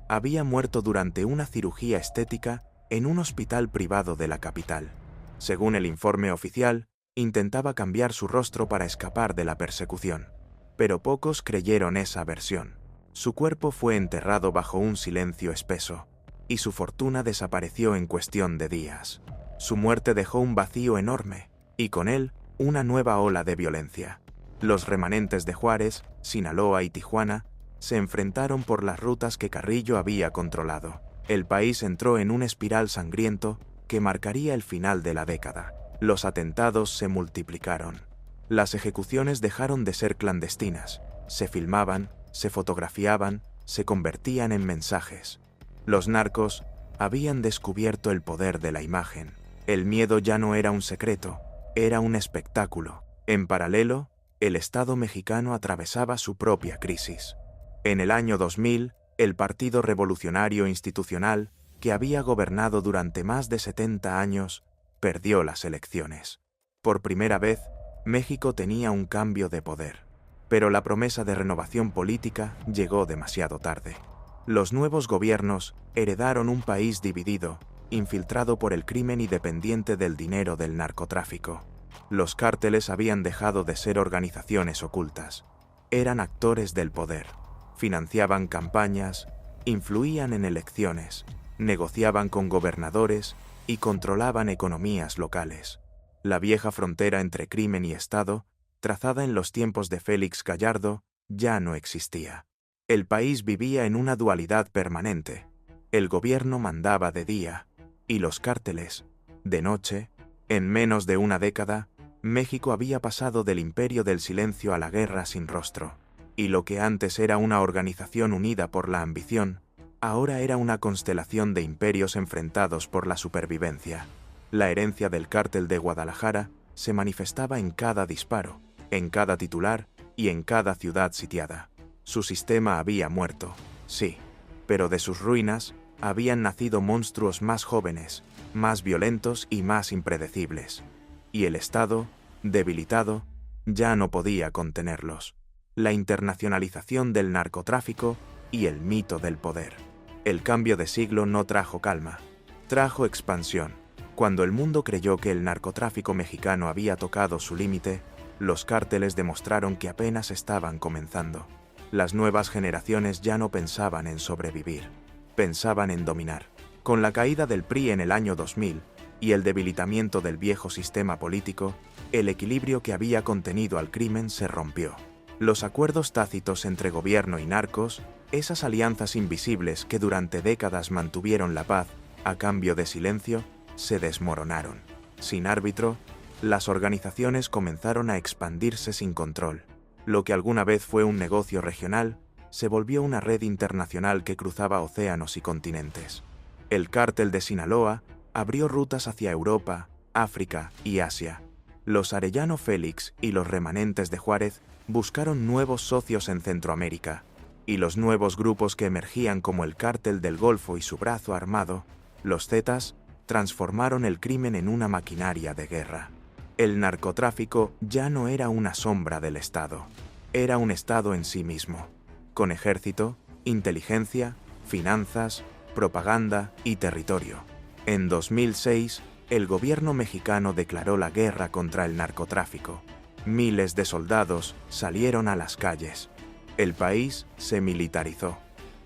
había muerto durante una cirugía estética en un hospital privado de la capital. Según el informe oficial, intentaba cambiar su rostro para escapar de la persecución. Pero pocos creyeron esa versión. Su cuerpo fue enterrado bajo un silencio espeso, y su fortuna desapareció en cuestión de días. Su muerte dejó un vacío enorme, y con él, una nueva ola de violencia. Los remanentes de Juárez, Sinaloa y Tijuana se enfrentaron por las rutas que Carrillo había controlado. El país entró en un espiral sangriento que marcaría el final de la década. Los atentados se multiplicaron. Las ejecuciones dejaron de ser clandestinas, se filmaban, se fotografiaban, se convertían en mensajes. Los narcos habían descubierto el poder de la imagen. El miedo ya no era un secreto, era un espectáculo. En paralelo, el Estado mexicano atravesaba su propia crisis. En el año 2000, el Partido Revolucionario Institucional, que había gobernado durante más de 70 años, perdió las elecciones. Por primera vez, México tenía un cambio de poder. Pero la promesa de renovación política llegó demasiado tarde. Los nuevos gobiernos heredaron un país dividido, infiltrado por el crimen y dependiente del dinero del narcotráfico. Los cárteles habían dejado de ser organizaciones ocultas. Eran actores del poder. Financiaban campañas, influían en elecciones, negociaban con gobernadores y controlaban economías locales. La vieja frontera entre crimen y Estado, trazada en los tiempos de Félix Gallardo, ya no existía. El país vivía en una dualidad permanente. El gobierno mandaba de día, y los cárteles, de noche. En menos de una década, México había pasado del imperio del silencio a la guerra sin rostro, y lo que antes era una organización unida por la ambición, ahora era una constelación de imperios enfrentados por la supervivencia. La herencia del cártel de Guadalajara se manifestaba en cada disparo, en cada titular y en cada ciudad sitiada. Su sistema había muerto, sí, pero de sus ruinas habían nacido monstruos más jóvenes, más violentos y más impredecibles. Y el Estado, debilitado, ya no podía contenerlos. La internacionalización del narcotráfico y el mito del poder. El cambio de siglo no trajo calma, trajo expansión. Cuando el mundo creyó que el narcotráfico mexicano había tocado su límite, los cárteles demostraron que apenas estaban comenzando. Las nuevas generaciones ya no pensaban en sobrevivir, pensaban en dominar. Con la caída del PRI en el año 2000 y el debilitamiento del viejo sistema político, el equilibrio que había contenido al crimen se rompió. Los acuerdos tácitos entre gobierno y narcos, esas alianzas invisibles que durante décadas mantuvieron la paz a cambio de silencio, se desmoronaron. Sin árbitro, las organizaciones comenzaron a expandirse sin control. Lo que alguna vez fue un negocio regional, se volvió una red internacional que cruzaba océanos y continentes. El cártel de Sinaloa abrió rutas hacia Europa, África y Asia. Los Arellano Félix y los remanentes de Juárez buscaron nuevos socios en Centroamérica, y los nuevos grupos que emergían como el Cártel del Golfo y su brazo armado, los Zetas, transformaron el crimen en una maquinaria de guerra. El narcotráfico ya no era una sombra del Estado, era un Estado en sí mismo, con ejército, inteligencia, finanzas, propaganda y territorio. En 2006, el gobierno mexicano declaró la guerra contra el narcotráfico. Miles de soldados salieron a las calles. El país se militarizó,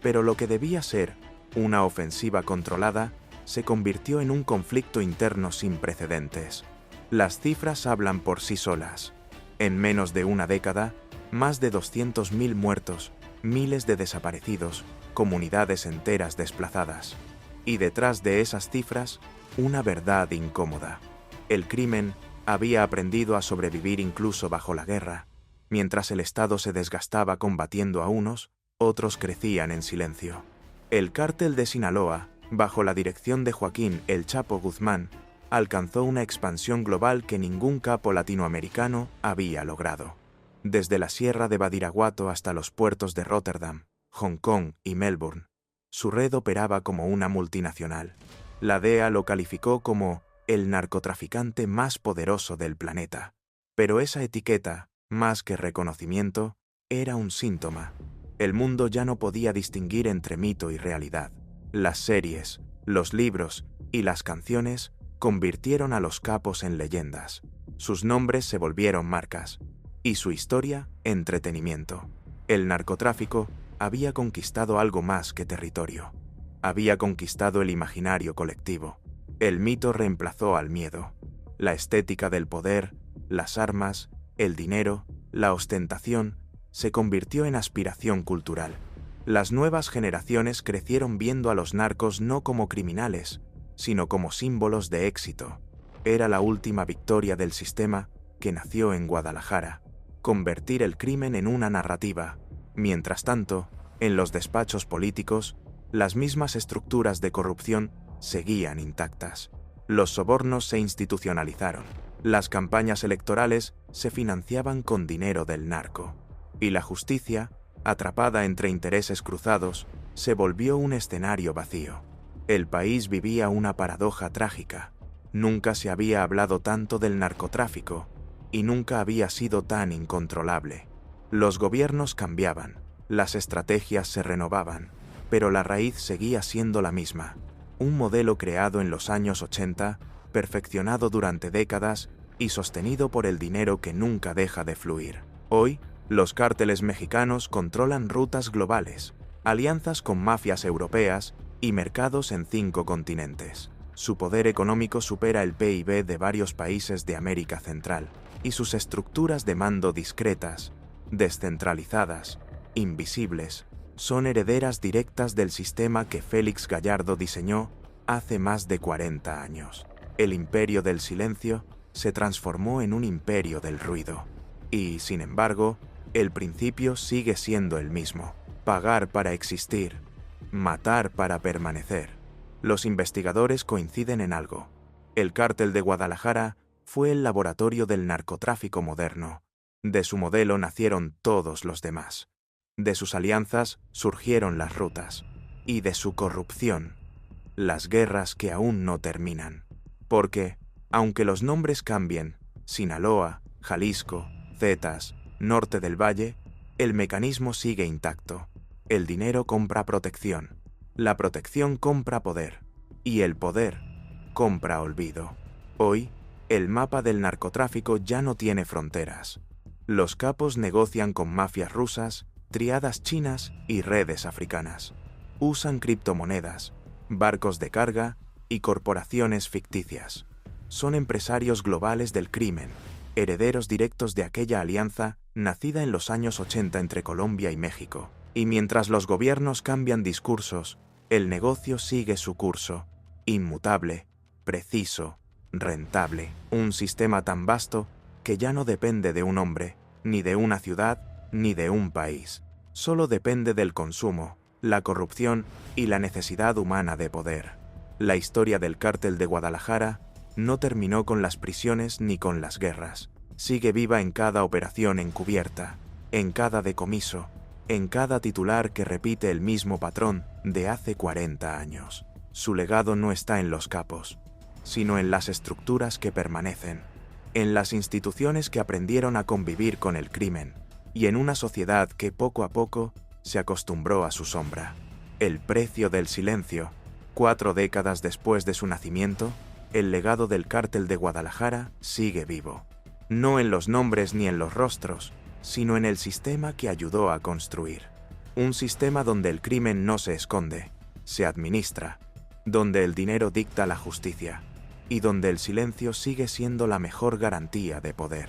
pero lo que debía ser una ofensiva controlada se convirtió en un conflicto interno sin precedentes. Las cifras hablan por sí solas. En menos de una década, Más de 200.000 muertos, miles de desaparecidos, comunidades enteras desplazadas. Y detrás de esas cifras, una verdad incómoda. El crimen había aprendido a sobrevivir incluso bajo la guerra. Mientras el Estado se desgastaba combatiendo a unos, otros crecían en silencio. El cártel de Sinaloa, bajo la dirección de Joaquín El Chapo Guzmán, alcanzó una expansión global que ningún capo latinoamericano había logrado. Desde la sierra de Badiraguato hasta los puertos de Rotterdam, Hong Kong y Melbourne, su red operaba como una multinacional. La DEA lo calificó como el narcotraficante más poderoso del planeta. Pero esa etiqueta, más que reconocimiento, era un síntoma. El mundo ya no podía distinguir entre mito y realidad. Las series, los libros y las canciones convirtieron a los capos en leyendas. Sus nombres se volvieron marcas, y su historia, entretenimiento. El narcotráfico había conquistado algo más que territorio. Había conquistado el imaginario colectivo. El mito reemplazó al miedo. La estética del poder, las armas, el dinero, la ostentación, se convirtió en aspiración cultural. Las nuevas generaciones crecieron viendo a los narcos no como criminales, sino como símbolos de éxito. Era la última victoria del sistema que nació en Guadalajara, convertir el crimen en una narrativa. Mientras tanto, en los despachos políticos, las mismas estructuras de corrupción seguían intactas. Los sobornos se institucionalizaron. Las campañas electorales se financiaban con dinero del narco. Y la justicia, atrapada entre intereses cruzados, se volvió un escenario vacío. El país vivía una paradoja trágica. Nunca se había hablado tanto del narcotráfico y nunca había sido tan incontrolable. Los gobiernos cambiaban, las estrategias se renovaban, pero la raíz seguía siendo la misma. Un modelo creado en los años 80, perfeccionado durante décadas y sostenido por el dinero que nunca deja de fluir. Hoy, los cárteles mexicanos controlan rutas globales, alianzas con mafias europeas y mercados en 5 continentes. Su poder económico supera el PIB de varios países de América Central, y sus estructuras de mando discretas, descentralizadas, invisibles, son herederas directas del sistema que Félix Gallardo diseñó hace más de 40 años. El imperio del silencio se transformó en un imperio del ruido. Y, sin embargo, el principio sigue siendo el mismo: pagar para existir, matar para permanecer. Los investigadores coinciden en algo. El cártel de Guadalajara fue el laboratorio del narcotráfico moderno. De su modelo nacieron todos los demás. De sus alianzas surgieron las rutas. Y de su corrupción, las guerras que aún no terminan. Porque, aunque los nombres cambien, Sinaloa, Jalisco, Zetas, Norte del Valle, el mecanismo sigue intacto. El dinero compra protección, la protección compra poder, y el poder compra olvido. Hoy, el mapa del narcotráfico ya no tiene fronteras. Los capos negocian con mafias rusas, triadas chinas y redes africanas. Usan criptomonedas, barcos de carga y corporaciones ficticias. Son empresarios globales del crimen, herederos directos de aquella alianza nacida en los años 80 entre Colombia y México. Y mientras los gobiernos cambian discursos, el negocio sigue su curso, inmutable, preciso, rentable. Un sistema tan vasto que ya no depende de un hombre, ni de una ciudad, ni de un país. Solo depende del consumo, la corrupción y la necesidad humana de poder. La historia del cártel de Guadalajara no terminó con las prisiones ni con las guerras. Sigue viva en cada operación encubierta, en cada decomiso, en cada titular que repite el mismo patrón de hace 40 años. Su legado no está en los capos, sino en las estructuras que permanecen, en las instituciones que aprendieron a convivir con el crimen, y en una sociedad que poco a poco se acostumbró a su sombra. El precio del silencio. 4 décadas después de su nacimiento, el legado del cártel de Guadalajara sigue vivo. No en los nombres ni en los rostros, sino en el sistema que ayudó a construir. Un sistema donde el crimen no se esconde, se administra, donde el dinero dicta la justicia, y donde el silencio sigue siendo la mejor garantía de poder.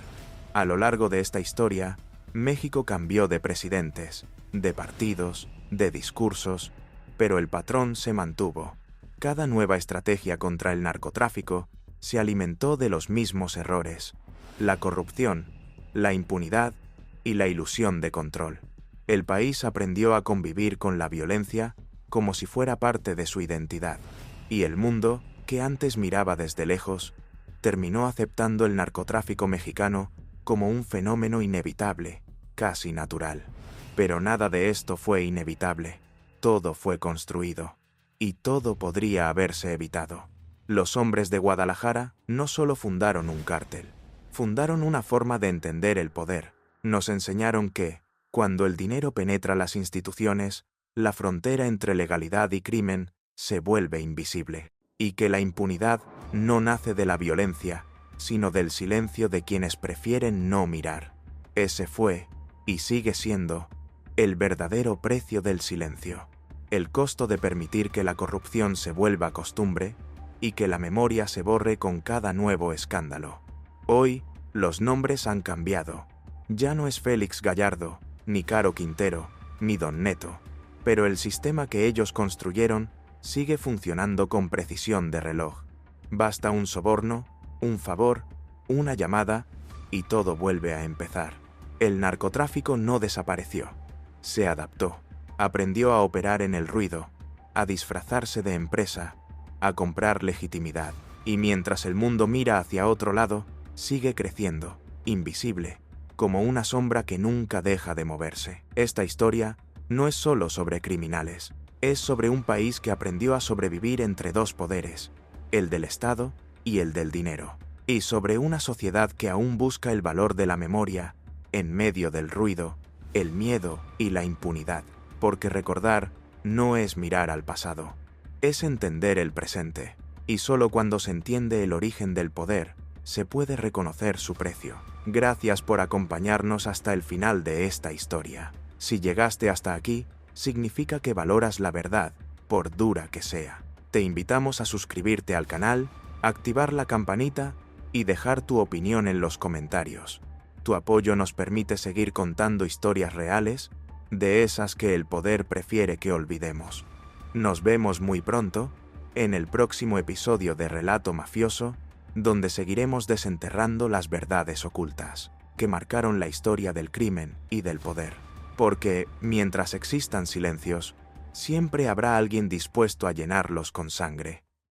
A lo largo de esta historia, México cambió de presidentes, de partidos, de discursos, pero el patrón se mantuvo. Cada nueva estrategia contra el narcotráfico se alimentó de los mismos errores: la corrupción, la impunidad y la ilusión de control. El país aprendió a convivir con la violencia como si fuera parte de su identidad, y el mundo, que antes miraba desde lejos, terminó aceptando el narcotráfico mexicano como un fenómeno inevitable, casi natural. Pero nada de esto fue inevitable. Todo fue construido. Y todo podría haberse evitado. Los hombres de Guadalajara no solo fundaron un cártel, fundaron una forma de entender el poder. Nos enseñaron que, cuando el dinero penetra las instituciones, la frontera entre legalidad y crimen se vuelve invisible. Y que la impunidad no nace de la violencia, sino del silencio de quienes prefieren no mirar. Ese fue, y sigue siendo, el verdadero precio del silencio. El costo de permitir que la corrupción se vuelva costumbre y que la memoria se borre con cada nuevo escándalo. Hoy, los nombres han cambiado. Ya no es Félix Gallardo, ni Caro Quintero, ni Don Neto, pero el sistema que ellos construyeron sigue funcionando con precisión de reloj. Basta un soborno, un favor, una llamada, y todo vuelve a empezar. El narcotráfico no desapareció. Se adaptó. Aprendió a operar en el ruido, a disfrazarse de empresa, a comprar legitimidad. Y mientras el mundo mira hacia otro lado, sigue creciendo, invisible, como una sombra que nunca deja de moverse. Esta historia no es solo sobre criminales, es sobre un país que aprendió a sobrevivir entre dos poderes, el del Estado y el del dinero. Y sobre una sociedad que aún busca el valor de la memoria, en medio del ruido, el miedo y la impunidad. Porque recordar no es mirar al pasado, es entender el presente. Y solo cuando se entiende el origen del poder, se puede reconocer su precio. Gracias por acompañarnos hasta el final de esta historia. Si llegaste hasta aquí, significa que valoras la verdad, por dura que sea. Te invitamos a suscribirte al canal, activar la campanita y dejar tu opinión en los comentarios. Tu apoyo nos permite seguir contando historias reales, de esas que el poder prefiere que olvidemos. Nos vemos muy pronto, en el próximo episodio de Relato Mafioso, donde seguiremos desenterrando las verdades ocultas que marcaron la historia del crimen y del poder. Porque, mientras existan silencios, siempre habrá alguien dispuesto a llenarlos con sangre.